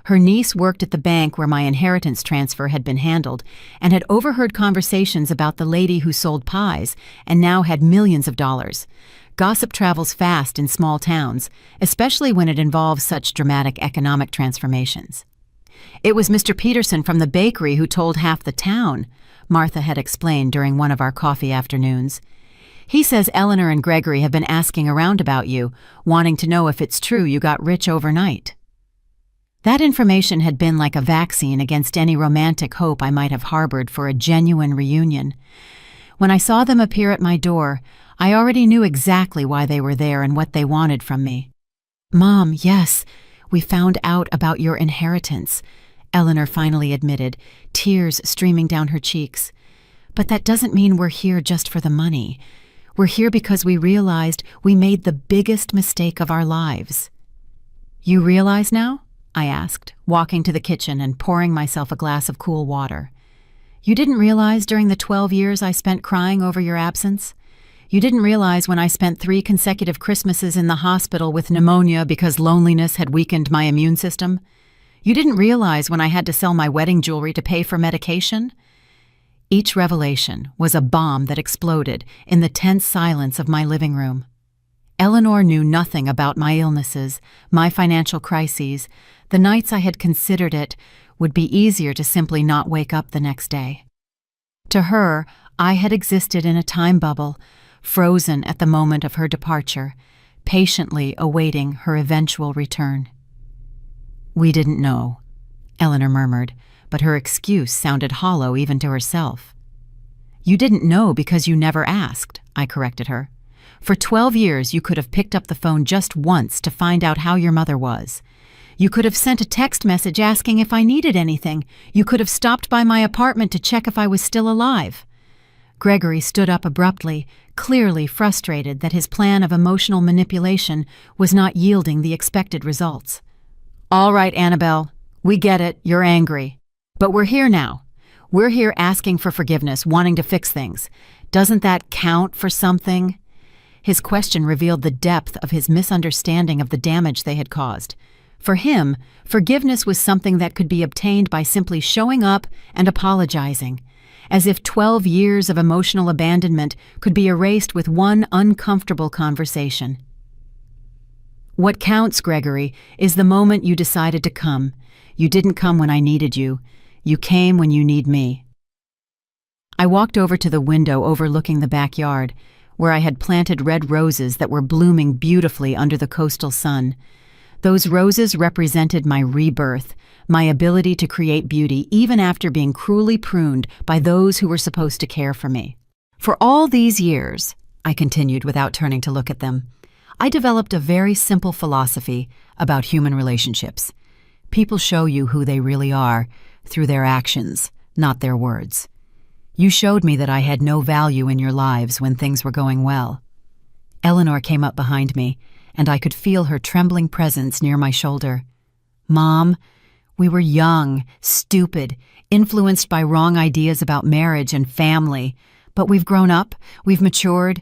Her niece worked at the bank where my inheritance transfer had been handled and had overheard conversations about the lady who sold pies and now had millions of dollars. Gossip travels fast in small towns, especially when it involves such dramatic economic transformations. "It was Mr. Peterson from the bakery who told half the town," Martha had explained during one of our coffee afternoons. "He says Eleanor and Gregory have been asking around about you, wanting to know if it's true you got rich overnight." That information had been like a vaccine against any romantic hope I might have harbored for a genuine reunion. When I saw them appear at my door, I already knew exactly why they were there and what they wanted from me. "Mom, yes, we found out about your inheritance," Eleanor finally admitted, tears streaming down her cheeks. "But that doesn't mean we're here just for the money. We're here because we realized we made the biggest mistake of our lives." "You realize now?" I asked, walking to the kitchen and pouring myself a glass of cool water. "You didn't realize during the 12 years I spent crying over your absence? You didn't realize when I spent 3 consecutive Christmases in the hospital with pneumonia because loneliness had weakened my immune system? You didn't realize when I had to sell my wedding jewelry to pay for medication?" Each revelation was a bomb that exploded in the tense silence of my living room. Eleanor knew nothing about my illnesses, my financial crises, the nights I had considered it would be easier to simply not wake up the next day. To her, I had existed in a time bubble, frozen at the moment of her departure, patiently awaiting her eventual return. "We didn't know," Eleanor murmured, but her excuse sounded hollow even to herself. "You didn't know because you never asked," I corrected her. "For 12 years you could have picked up the phone just once to find out how your mother was. You could have sent a text message asking if I needed anything. You could have stopped by my apartment to check if I was still alive." Gregory stood up abruptly, clearly frustrated that his plan of emotional manipulation was not yielding the expected results. "All right, Annabelle, we get it, you're angry. But we're here now. We're here asking for forgiveness, wanting to fix things. Doesn't that count for something?" His question revealed the depth of his misunderstanding of the damage they had caused. For him, forgiveness was something that could be obtained by simply showing up and apologizing, as if 12 years of emotional abandonment could be erased with one uncomfortable conversation. What counts, Gregory, is the moment you decided to come. You didn't come when I needed you. You came when you need me. I walked over to the window overlooking the backyard, where I had planted red roses that were blooming beautifully under the coastal sun. Those roses represented my rebirth, my ability to create beauty even after being cruelly pruned by those who were supposed to care for me. For all these years, I continued without turning to look at them, I developed a very simple philosophy about human relationships. People show you who they really are through their actions, not their words. You showed me that I had no value in your lives when things were going well. Eleanor came up behind me, and I could feel her trembling presence near my shoulder. Mom, we were young, stupid, influenced by wrong ideas about marriage and family, but we've grown up, we've matured.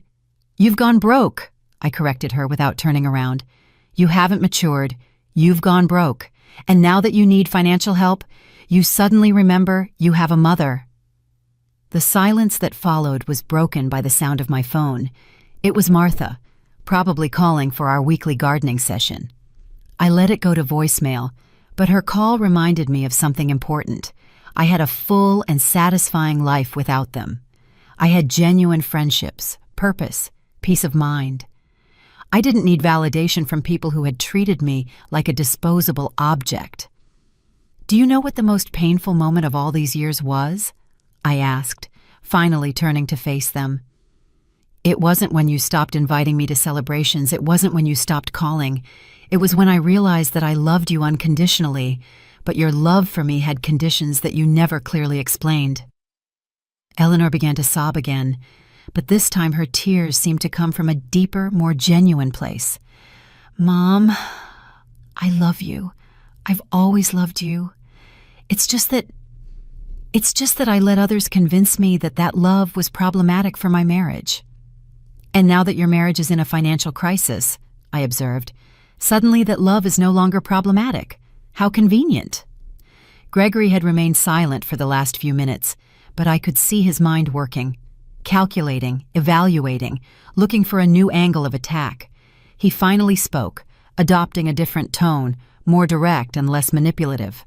You've gone broke, I corrected her without turning around. You haven't matured, you've gone broke, and now that you need financial help, you suddenly remember you have a mother. The silence that followed was broken by the sound of my phone. It was Martha, probably calling for our weekly gardening session. I let it go to voicemail, but her call reminded me of something important. I had a full and satisfying life without them. I had genuine friendships, purpose, peace of mind. I didn't need validation from people who had treated me like a disposable object. Do you know what the most painful moment of all these years was? I asked, finally turning to face them. It wasn't when you stopped inviting me to celebrations. It wasn't when you stopped calling. It was when I realized that I loved you unconditionally, but your love for me had conditions that you never clearly explained. Eleanor began to sob again, but this time her tears seemed to come from a deeper, more genuine place. Mom, I love you. I've always loved you. It's just that I let others convince me that that love was problematic for my marriage. And now that your marriage is in a financial crisis, I observed, suddenly that love is no longer problematic. How convenient. Gregory had remained silent for the last few minutes, but I could see his mind working, calculating, evaluating, looking for a new angle of attack. He finally spoke, adopting a different tone, more direct and less manipulative.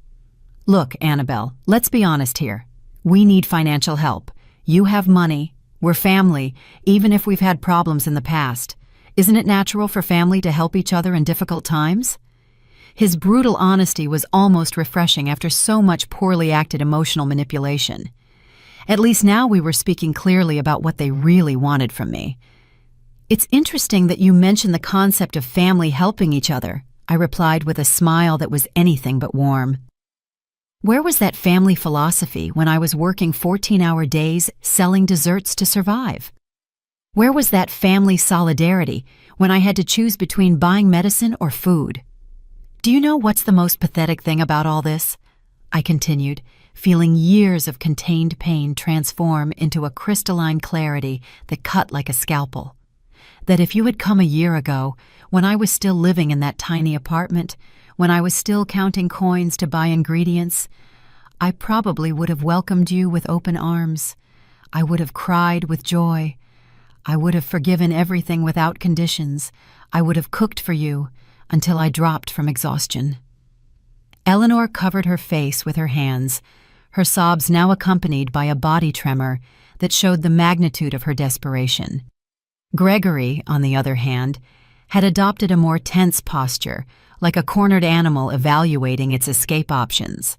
Look, Annabelle, let's be honest here. We need financial help. You have money. We're family, even if we've had problems in the past. Isn't it natural for family to help each other in difficult times? His brutal honesty was almost refreshing after so much poorly acted emotional manipulation. At least now we were speaking clearly about what they really wanted from me. It's interesting that you mention the concept of family helping each other, I replied with a smile that was anything but warm. Where was that family philosophy when I was working 14-hour days selling desserts to survive? Where was that family solidarity when I had to choose between buying medicine or food? Do you know what's the most pathetic thing about all this? I continued, feeling years of contained pain transform into a crystalline clarity that cut like a scalpel. That if you had come a year ago, when I was still living in that tiny apartment, when I was still counting coins to buy ingredients, I probably would have welcomed you with open arms. I would have cried with joy. I would have forgiven everything without conditions. I would have cooked for you until I dropped from exhaustion. Eleanor covered her face with her hands, her sobs now accompanied by a body tremor that showed the magnitude of her desperation. Gregory, on the other hand, had adopted a more tense posture, like a cornered animal evaluating its escape options.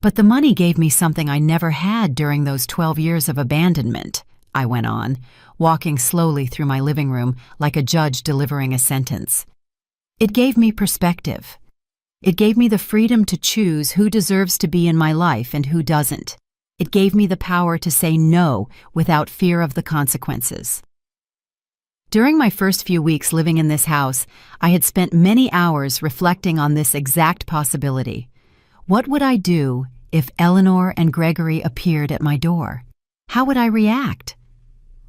But the money gave me something I never had during those 12 years of abandonment, I went on, walking slowly through my living room like a judge delivering a sentence. It gave me perspective. It gave me the freedom to choose who deserves to be in my life and who doesn't. It gave me the power to say no without fear of the consequences. During my first few weeks living in this house, I had spent many hours reflecting on this exact possibility. What would I do if Eleanor and Gregory appeared at my door? How would I react?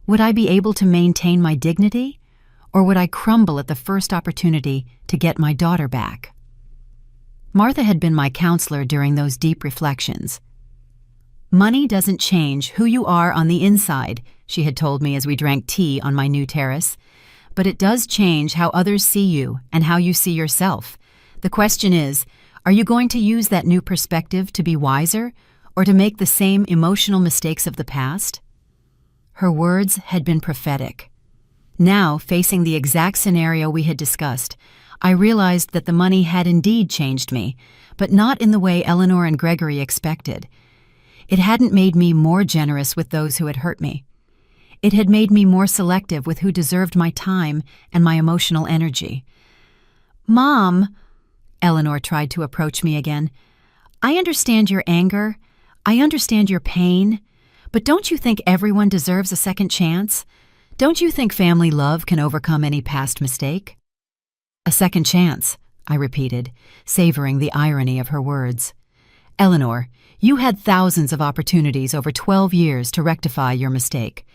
Would I be able to maintain my dignity, or would I crumble at the first opportunity to get my daughter back? Martha had been my counselor during those deep reflections. "Money doesn't change who you are on the inside," she had told me as we drank tea on my new terrace. "But it does change how others see you and how you see yourself. The question is, are you going to use that new perspective to be wiser or to make the same emotional mistakes of the past?" Her words had been prophetic. Now, facing the exact scenario we had discussed, I realized that the money had indeed changed me, but not in the way Eleanor and Gregory expected. It hadn't made me more generous with those who had hurt me. It had made me more selective with who deserved my time and my emotional energy. "Mom," Eleanor tried to approach me again, "I understand your anger. I understand your pain. But don't you think everyone deserves a second chance? Don't you think family love can overcome any past mistake?" "A second chance," I repeated, savoring the irony of her words. "Eleanor, you had thousands of opportunities over 12 years to rectify your mistake.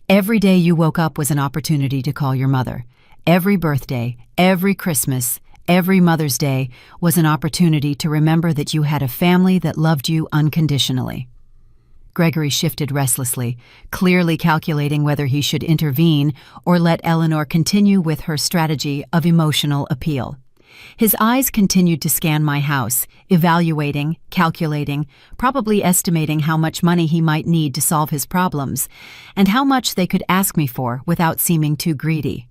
Every day you woke up was an opportunity to call your mother. Every birthday, every Christmas, every Mother's Day was an opportunity to remember that you had a family that loved you unconditionally." Gregory shifted restlessly, clearly calculating whether he should intervene or let Eleanor continue with her strategy of emotional appeal. His eyes continued to scan my house, evaluating, calculating, probably estimating how much money he might need to solve his problems, and how much they could ask me for without seeming too greedy.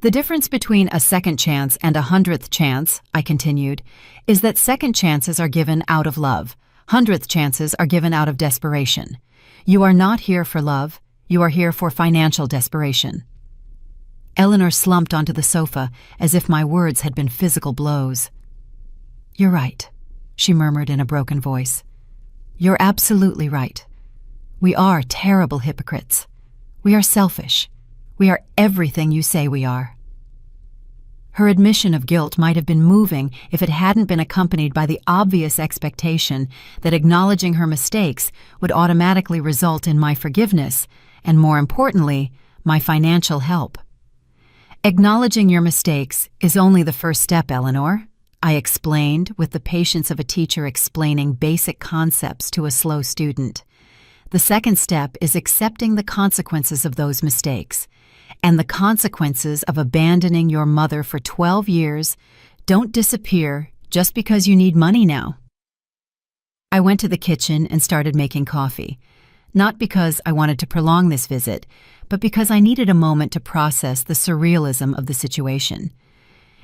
"The difference between a second chance and a 100th chance," I continued, "is that second chances are given out of love. 100th chances are given out of desperation. You are not here for love, you are here for financial desperation." Eleanor slumped onto the sofa as if my words had been physical blows. "You're right," she murmured in a broken voice. "You're absolutely right. We are terrible hypocrites. We are selfish. We are everything you say we are." Her admission of guilt might have been moving if it hadn't been accompanied by the obvious expectation that acknowledging her mistakes would automatically result in my forgiveness and, more importantly, my financial help. "Acknowledging your mistakes is only the first step, Eleanor," I explained with the patience of a teacher explaining basic concepts to a slow student. "The second step is accepting the consequences of those mistakes. And the consequences of abandoning your mother for 12 years don't disappear just because you need money now." I went to the kitchen and started making coffee, not because I wanted to prolong this visit, but because I needed a moment to process the surrealism of the situation.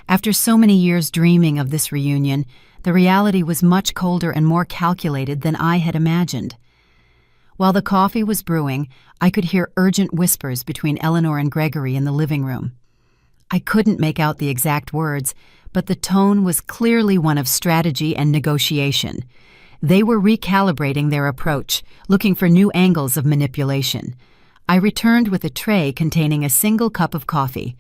After so many years dreaming of this reunion, the reality was much colder and more calculated than I had imagined. While the coffee was brewing, I could hear urgent whispers between Eleanor and Gregory in the living room. I couldn't make out the exact words, but the tone was clearly one of strategy and negotiation. They were recalibrating their approach, looking for new angles of manipulation. I returned with a tray containing a single cup of coffee.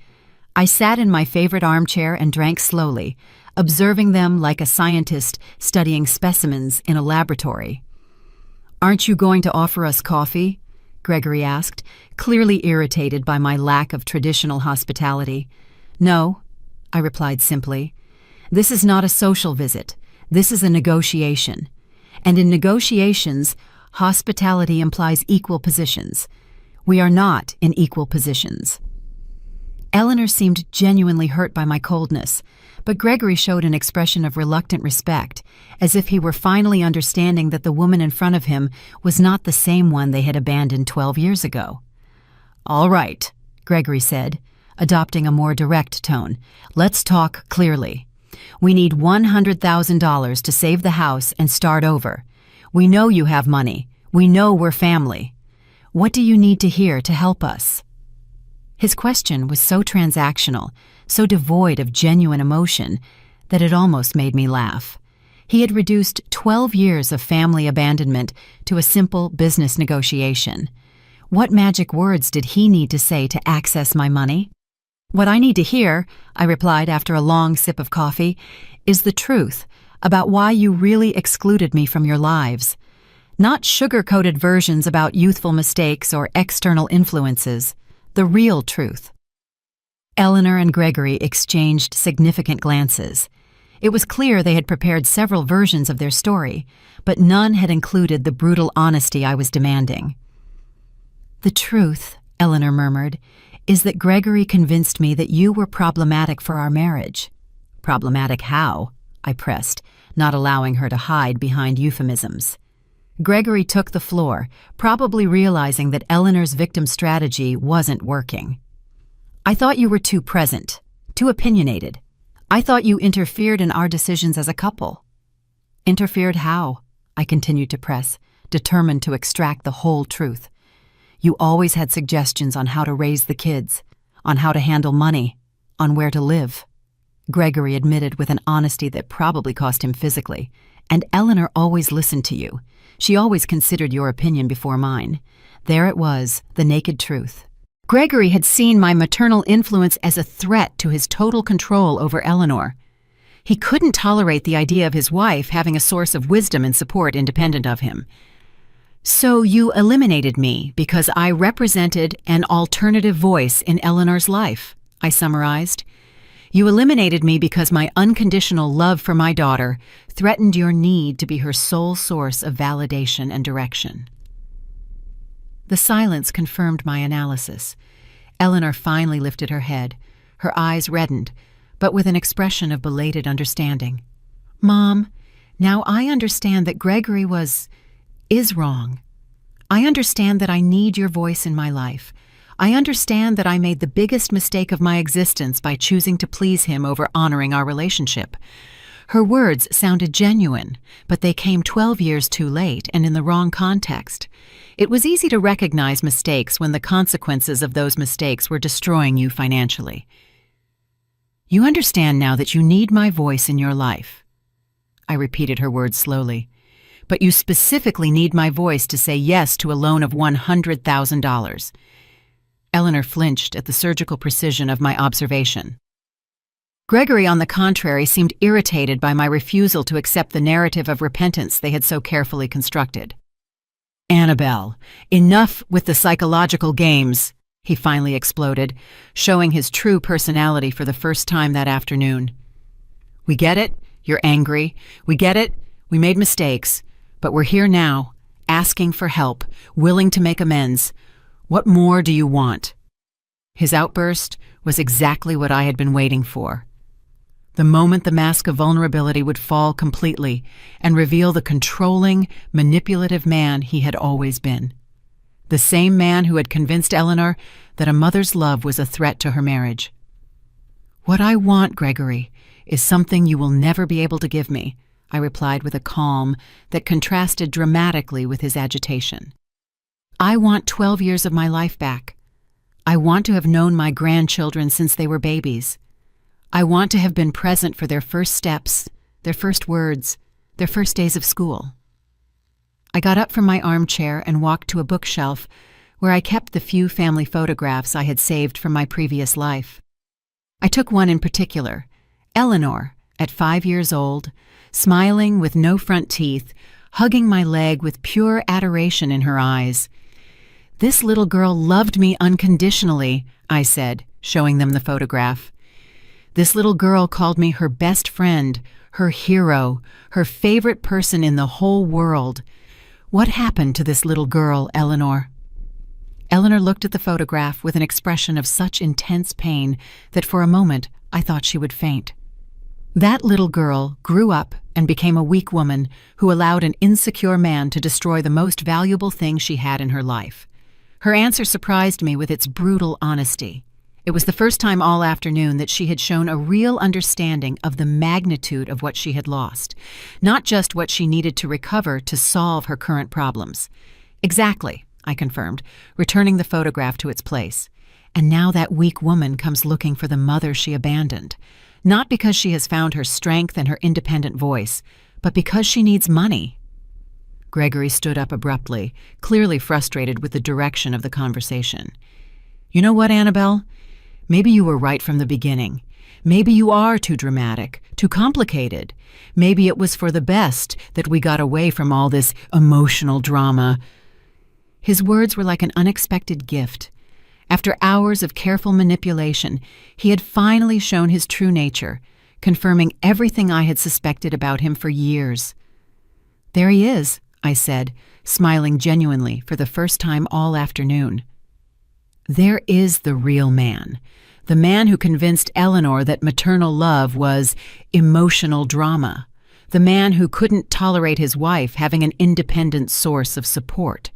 I sat in my favorite armchair and drank slowly, observing them like a scientist studying specimens in a laboratory. "Aren't you going to offer us coffee?" Gregory asked, clearly irritated by my lack of traditional hospitality. "No," I replied simply. "This is not a social visit. This is a negotiation. And in negotiations, hospitality implies equal positions. We are not in equal positions." Eleanor seemed genuinely hurt by my coldness, but Gregory showed an expression of reluctant respect, as if he were finally understanding that the woman in front of him was not the same one they had abandoned 12 years ago. "All right," Gregory said, adopting a more direct tone. "Let's talk clearly. We need $100,000 to save the house and start over. We know you have money. We know we're family. What do you need to hear to help us?" His question was so transactional, so devoid of genuine emotion, that it almost made me laugh. He had reduced 12 years of family abandonment to a simple business negotiation. What magic words did he need to say to access my money? "What I need to hear," I replied after a long sip of coffee, "is the truth about why you really excluded me from your lives. Not sugar-coated versions about youthful mistakes or external influences. The real truth." Eleanor and Gregory exchanged significant glances. It was clear they had prepared several versions of their story, but none had included the brutal honesty I was demanding. "The truth," Eleanor murmured, "is that Gregory convinced me that you were problematic for our marriage." "Problematic how?" I pressed, not allowing her to hide behind euphemisms. Gregory took the floor, probably realizing that Eleanor's victim strategy wasn't working. "I thought you were too present, too opinionated. I thought you interfered in our decisions as a couple." "Interfered how?" I continued to press, determined to extract the whole truth. "You always had suggestions on how to raise the kids, on how to handle money, on where to live." Gregory admitted with an honesty that probably cost him physically. "And Eleanor always listened to you. She always considered your opinion before mine." There it was, the naked truth. Gregory had seen my maternal influence as a threat to his total control over Eleanor. He couldn't tolerate the idea of his wife having a source of wisdom and support independent of him. "So you eliminated me because I represented an alternative voice in Eleanor's life," I summarized. "You eliminated me because my unconditional love for my daughter threatened your need to be her sole source of validation and direction." The silence confirmed my analysis. Eleanor finally lifted her head. Her eyes reddened, but with an expression of belated understanding. "Mom, now I understand that Gregory is wrong. I understand that I need your voice in my life. I understand that I made the biggest mistake of my existence by choosing to please him over honoring our relationship." Her words sounded genuine, but they came 12 years too late and in the wrong context. It was easy to recognize mistakes when the consequences of those mistakes were destroying you financially. "You understand now that you need my voice in your life." I repeated her words slowly. "But you specifically need my voice to say yes to a loan of $100,000. Eleanor flinched at the surgical precision of my observation. Gregory, on the contrary, seemed irritated by my refusal to accept the narrative of repentance they had so carefully constructed. "Annabelle, enough with the psychological games," he finally exploded, showing his true personality for the first time that afternoon. "We get it, you're angry. We get it, we made mistakes. But we're here now, asking for help, willing to make amends. What more do you want?" His outburst was exactly what I had been waiting for. The moment the mask of vulnerability would fall completely and reveal the controlling, manipulative man he had always been. The same man who had convinced Eleanor that a mother's love was a threat to her marriage. "What I want, Gregory, is something you will never be able to give me," I replied with a calm that contrasted dramatically with his agitation. "I want 12 years of my life back. I want to have known my grandchildren since they were babies. I want to have been present for their first steps, their first words, their first days of school." I got up from my armchair and walked to a bookshelf where I kept the few family photographs I had saved from my previous life. I took one in particular, Eleanor, at 5 years old, smiling with no front teeth, hugging my leg with pure adoration in her eyes. "This little girl loved me unconditionally," I said, showing them the photograph. "This little girl called me her best friend, her hero, her favorite person in the whole world. What happened to this little girl, Eleanor?" Eleanor looked at the photograph with an expression of such intense pain that for a moment I thought she would faint. That little girl grew up and became a weak woman who allowed an insecure man to destroy the most valuable thing she had in her life. Her answer surprised me with its brutal honesty. It was the first time all afternoon that she had shown a real understanding of the magnitude of what she had lost, not just what she needed to recover to solve her current problems. "Exactly," I confirmed, returning the photograph to its place. "And now that weak woman comes looking for the mother she abandoned, not because she has found her strength and her independent voice, but because she needs money." Gregory stood up abruptly, clearly frustrated with the direction of the conversation. "You know what, Annabelle? Maybe you were right from the beginning. Maybe you are too dramatic, too complicated. Maybe it was for the best that we got away from all this emotional drama." His words were like an unexpected gift. After hours of careful manipulation, he had finally shown his true nature, confirming everything I had suspected about him for years. "There he is," I said, smiling genuinely for the first time all afternoon. There is the real man, the man who convinced Eleanor that maternal love was emotional drama, the man who couldn't tolerate his wife having an independent source of support.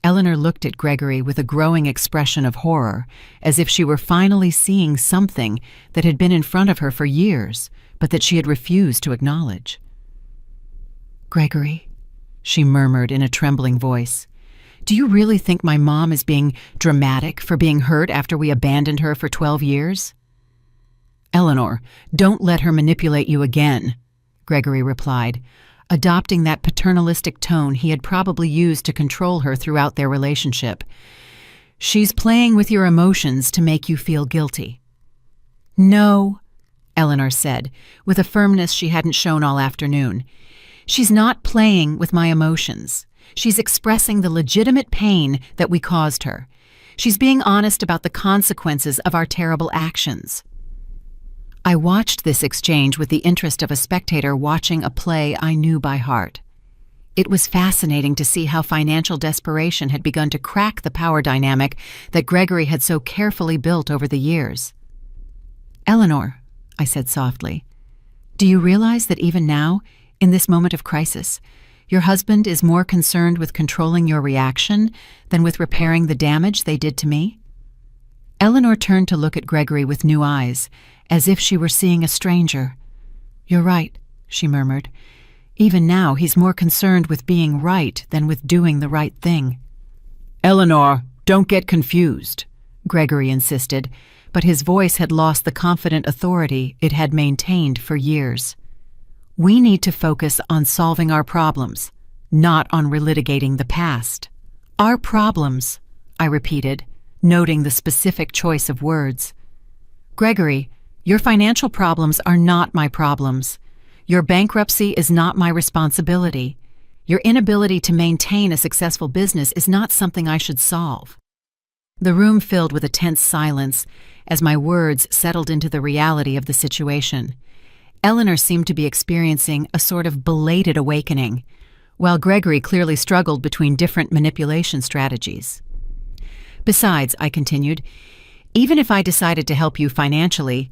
Eleanor looked at Gregory with a growing expression of horror, as if she were finally seeing something that had been in front of her for years, but that she had refused to acknowledge. "Gregory," she murmured in a trembling voice, "do you really think my mom is being dramatic for being hurt after we abandoned her for 12 years? "Eleanor, don't let her manipulate you again," Gregory replied, adopting that paternalistic tone he had probably used to control her throughout their relationship. "She's playing with your emotions to make you feel guilty." "No," Eleanor said, with a firmness she hadn't shown all afternoon. "She's not playing with my emotions. She's expressing the legitimate pain that we caused her. She's being honest about the consequences of our terrible actions." I watched this exchange with the interest of a spectator watching a play I knew by heart. It was fascinating to see how financial desperation had begun to crack the power dynamic that Gregory had so carefully built over the years. "Eleanor," I said softly, "do you realize that even now, in this moment of crisis, your husband is more concerned with controlling your reaction than with repairing the damage they did to me?" Eleanor turned to look at Gregory with new eyes, as if she were seeing a stranger. "You're right," she murmured. "Even now he's more concerned with being right than with doing the right thing." "Eleanor, don't get confused," Gregory insisted, but his voice had lost the confident authority it had maintained for years. "We need to focus on solving our problems, not on relitigating the past." "Our problems," I repeated, noting the specific choice of words. "Gregory, your financial problems are not my problems. Your bankruptcy is not my responsibility. Your inability to maintain a successful business is not something I should solve." The room filled with a tense silence as my words settled into the reality of the situation. Eleanor seemed to be experiencing a sort of belated awakening, while Gregory clearly struggled between different manipulation strategies. "Besides," I continued, "even if I decided to help you financially,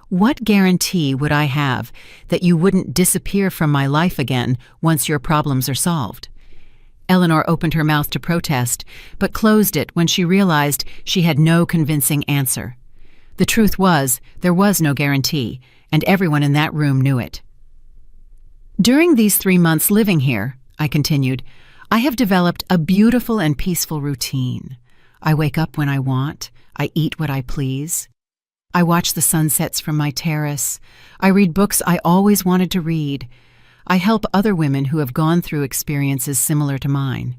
what guarantee would I have that you wouldn't disappear from my life again once your problems are solved?" Eleanor opened her mouth to protest, but closed it when she realized she had no convincing answer. The truth was, there was no guarantee, and everyone in that room knew it. "During these 3 months living here," I continued, "I have developed a beautiful and peaceful routine. I wake up when I want. I eat what I please. I watch the sunsets from my terrace. I read books I always wanted to read. I help other women who have gone through experiences similar to mine."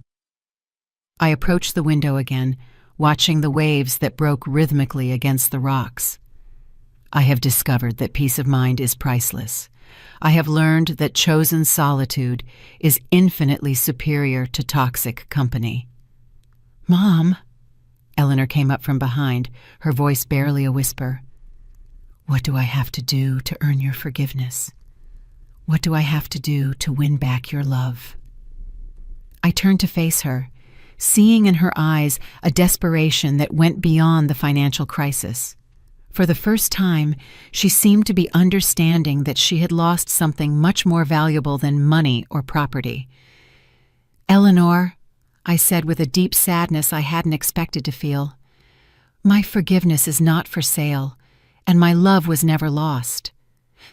I approached the window again, watching the waves that broke rhythmically against the rocks. I have discovered that peace of mind is priceless. I have learned that chosen solitude is infinitely superior to toxic company. "Mom," Eleanor came up from behind, her voice barely a whisper. "What do I have to do to earn your forgiveness? What do I have to do to win back your love?" I turned to face her, seeing in her eyes a desperation that went beyond the financial crisis. For the first time, she seemed to be understanding that she had lost something much more valuable than money or property. "Eleanor," I said with a deep sadness I hadn't expected to feel, "my forgiveness is not for sale, and my love was never lost.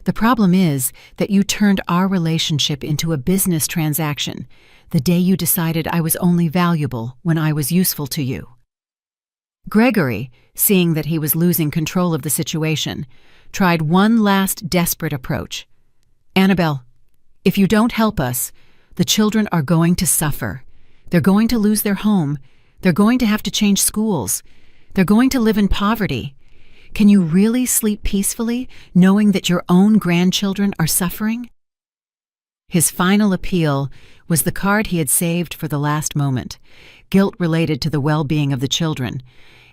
The problem is that you turned our relationship into a business transaction the day you decided I was only valuable when I was useful to you." Gregory, seeing that he was losing control of the situation, tried one last desperate approach. "Annabelle, if you don't help us, the children are going to suffer. They're going to lose their home. They're going to have to change schools. They're going to live in poverty. Can you really sleep peacefully knowing that your own grandchildren are suffering?" His final appeal was the card he had saved for the last moment, guilt related to the well-being of the children.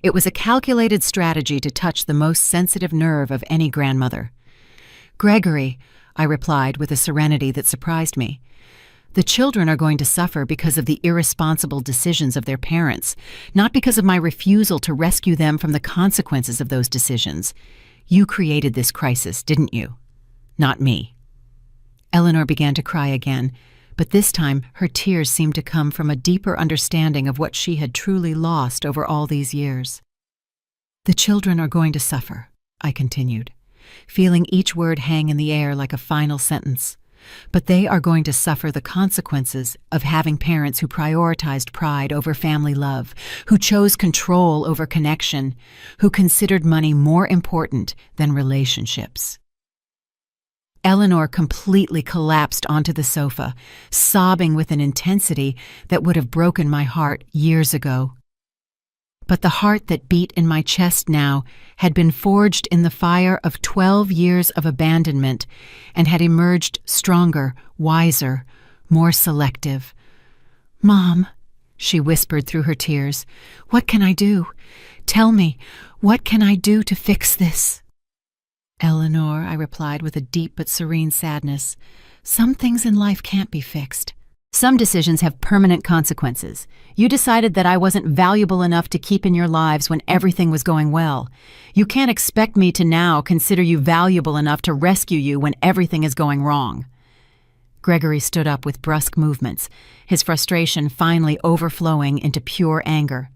It was a calculated strategy to touch the most sensitive nerve of any grandmother. "Gregory," I replied with a serenity that surprised me. "The children are going to suffer because of the irresponsible decisions of their parents, not because of my refusal to rescue them from the consequences of those decisions. You created this crisis, didn't you? Not me." Eleanor began to cry again, but this time her tears seemed to come from a deeper understanding of what she had truly lost over all these years. "The children are going to suffer," I continued, feeling each word hang in the air like a final sentence. "But they are going to suffer the consequences of having parents who prioritized pride over family love, who chose control over connection, who considered money more important than relationships." Eleanor completely collapsed onto the sofa, sobbing with an intensity that would have broken my heart years ago. But the heart that beat in my chest now had been forged in the fire of 12 years of abandonment and had emerged stronger, wiser, more selective. "Mom," she whispered through her tears, "what can I do? Tell me, what can I do to fix this?" "Eleanor," I replied with a deep but serene sadness, "some things in life can't be fixed. Some decisions have permanent consequences. You decided that I wasn't valuable enough to keep in your lives when everything was going well. You can't expect me to now consider you valuable enough to rescue you when everything is going wrong." Gregory stood up with brusque movements, his frustration finally overflowing into pure anger.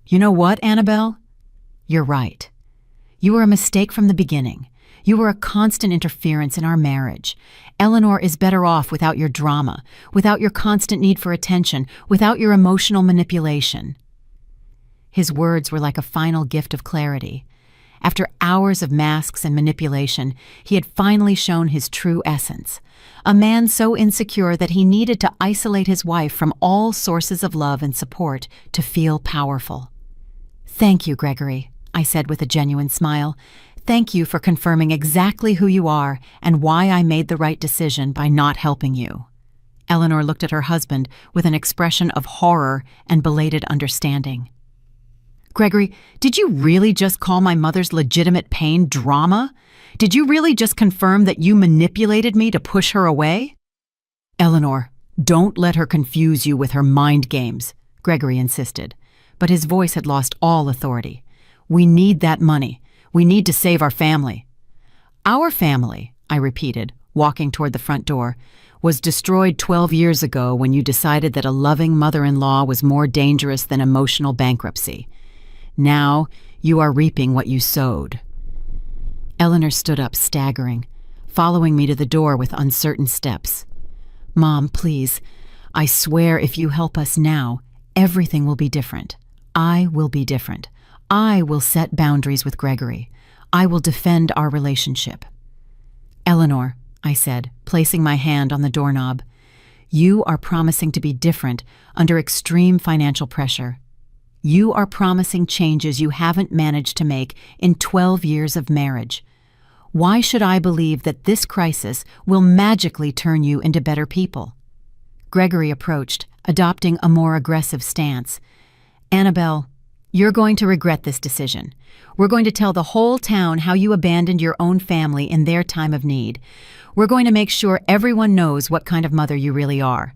"You know what, Annabelle? You're right. You were a mistake from the beginning. You were a constant interference in our marriage. Eleanor is better off without your drama, without your constant need for attention, without your emotional manipulation." His words were like a final gift of clarity. After hours of masks and manipulation, he had finally shown his true essence. A man so insecure that he needed to isolate his wife from all sources of love and support to feel powerful. "Thank you, Gregory," I said with a genuine smile. "Thank you for confirming exactly who you are and why I made the right decision by not helping you." Eleanor looked at her husband with an expression of horror and belated understanding. "Gregory, did you really just call my mother's legitimate pain drama? Did you really just confirm that you manipulated me to push her away?" "Eleanor, don't let her confuse you with her mind games," Gregory insisted, but his voice had lost all authority. "We need that money. We need to save our family." "Our family," I repeated, walking toward the front door, "was destroyed 12 years ago when you decided that a loving mother-in-law was more dangerous than emotional bankruptcy. Now you are reaping what you sowed." Eleanor stood up, staggering, following me to the door with uncertain steps. "Mom, please, I swear if you help us now, everything will be different. I will be different. I will set boundaries with Gregory. I will defend our relationship." "Eleanor," I said, placing my hand on the doorknob, "you are promising to be different under extreme financial pressure. You are promising changes you haven't managed to make in 12 years of marriage. Why should I believe that this crisis will magically turn you into better people?" Gregory approached, adopting a more aggressive stance. "Annabelle, you're going to regret this decision. We're going to tell the whole town how you abandoned your own family in their time of need. We're going to make sure everyone knows what kind of mother you really are."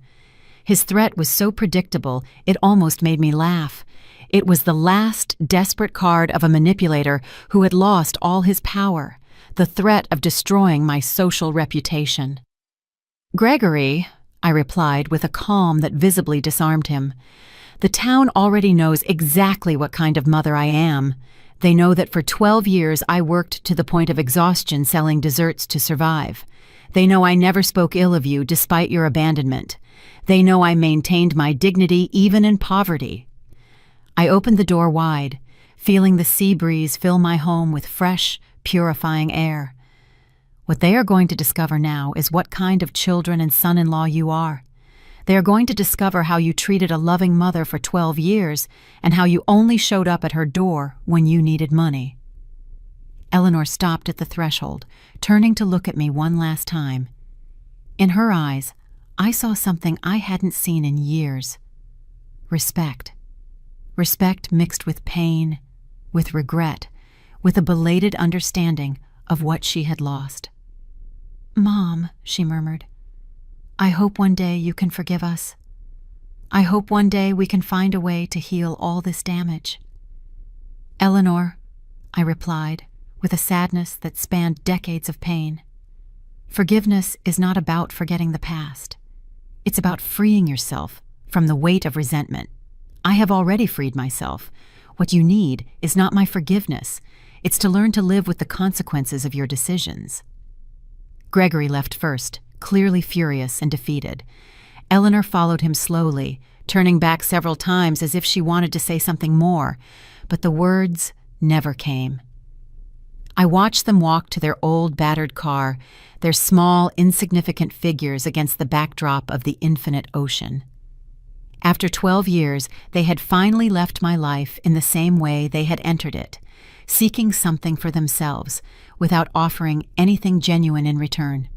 His threat was so predictable, it almost made me laugh. It was the last desperate card of a manipulator who had lost all his power, the threat of destroying my social reputation. "Gregory," I replied with a calm that visibly disarmed him, "the town already knows exactly what kind of mother I am. They know that for 12 years I worked to the point of exhaustion selling desserts to survive. They know I never spoke ill of you despite your abandonment. They know I maintained my dignity even in poverty." I opened the door wide, feeling the sea breeze fill my home with fresh, purifying air. What they are going to discover now is what kind of children and son-in-law you are. They are going to discover how you treated a loving mother for 12 years and how you only showed up at her door when you needed money. Eleanor stopped at the threshold, turning to look at me one last time. In her eyes, I saw something I hadn't seen in years. Respect. Respect mixed with pain, with regret, with a belated understanding of what she had lost. "Mom," she murmured, "I hope one day you can forgive us. I hope one day we can find a way to heal all this damage." "Eleanor," I replied, with a sadness that spanned decades of pain, "forgiveness is not about forgetting the past. It's about freeing yourself from the weight of resentment. I have already freed myself. What you need is not my forgiveness. It's to learn to live with the consequences of your decisions." Gregory left first, clearly furious and defeated. Eleanor followed him slowly, turning back several times as if she wanted to say something more, but the words never came. I watched them walk to their old, battered car, their small, insignificant figures against the backdrop of the infinite ocean. After 12 years, they had finally left my life in the same way they had entered it, seeking something for themselves, without offering anything genuine in return.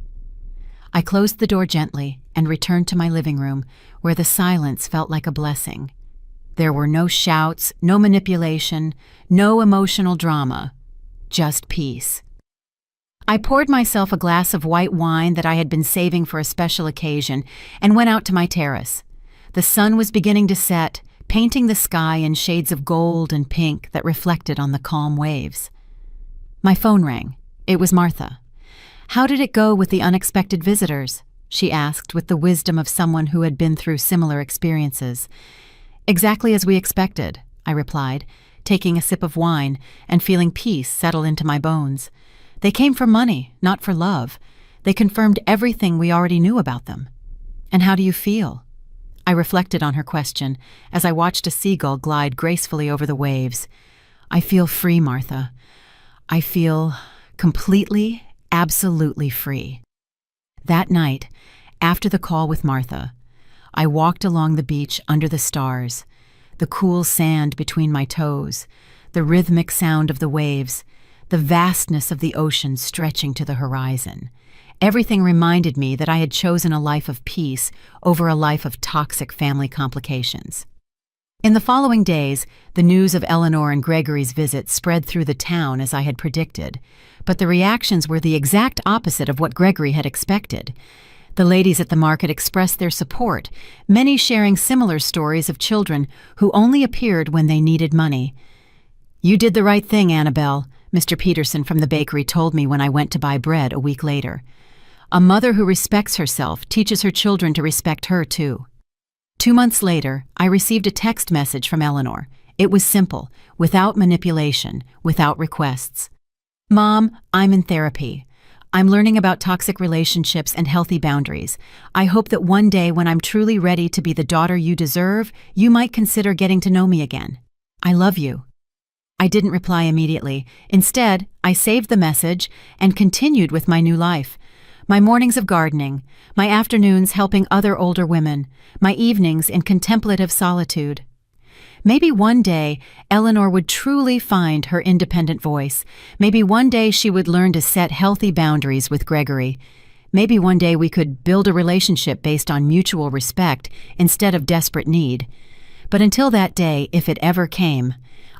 I closed the door gently and returned to my living room, where the silence felt like a blessing. There were no shouts, no manipulation, no emotional drama, just peace. I poured myself a glass of white wine that I had been saving for a special occasion and went out to my terrace. The sun was beginning to set, painting the sky in shades of gold and pink that reflected on the calm waves. My phone rang. It was Martha. "How did it go with the unexpected visitors?" she asked with the wisdom of someone who had been through similar experiences. "Exactly as we expected," I replied, taking a sip of wine and feeling peace settle into my bones. "They came for money, not for love. They confirmed everything we already knew about them." "And how do you feel?" I reflected on her question as I watched a seagull glide gracefully over the waves. "I feel free, Martha. I feel completely, absolutely free." That night, after the call with Martha, I walked along the beach under the stars, the cool sand between my toes, the rhythmic sound of the waves, the vastness of the ocean stretching to the horizon. Everything reminded me that I had chosen a life of peace over a life of toxic family complications. In the following days, the news of Eleanor and Gregory's visit spread through the town as I had predicted, but the reactions were the exact opposite of what Gregory had expected. The ladies at the market expressed their support, many sharing similar stories of children who only appeared when they needed money. "You did the right thing, Annabelle," Mr. Peterson from the bakery told me when I went to buy bread a week later. "A mother who respects herself teaches her children to respect her, too." 2 months later, I received a text message from Eleanor. It was simple, without manipulation, without requests. "Mom, I'm in therapy. I'm learning about toxic relationships and healthy boundaries. I hope that one day when I'm truly ready to be the daughter you deserve, you might consider getting to know me again. I love you." I didn't reply immediately. Instead, I saved the message and continued with my new life. My mornings of gardening, my afternoons helping other older women, my evenings in contemplative solitude. Maybe one day, Eleanor would truly find her independent voice. Maybe one day she would learn to set healthy boundaries with Gregory. Maybe one day we could build a relationship based on mutual respect instead of desperate need. But until that day, if it ever came,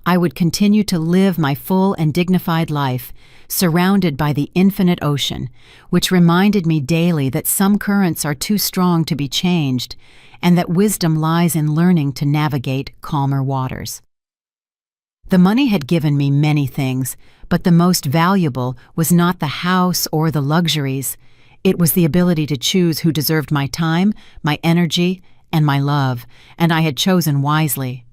I would continue to live my full and dignified life, surrounded by the infinite ocean, which reminded me daily that some currents are too strong to be changed, and that wisdom lies in learning to navigate calmer waters. The money had given me many things, but the most valuable was not the house or the luxuries. It was the ability to choose who deserved my time, my energy, and my love, and I had chosen wisely.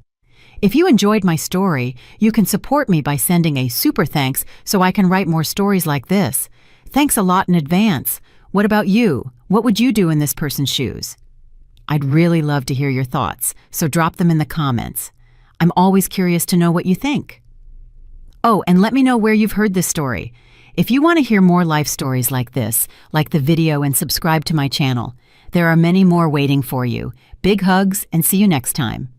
If you enjoyed my story, you can support me by sending a super thanks so I can write more stories like this. Thanks a lot in advance. What about you? What would you do in this person's shoes? I'd really love to hear your thoughts, so drop them in the comments. I'm always curious to know what you think. Oh, and let me know where you've heard this story. If you want to hear more life stories like this, like the video and subscribe to my channel. There are many more waiting for you. Big hugs and see you next time.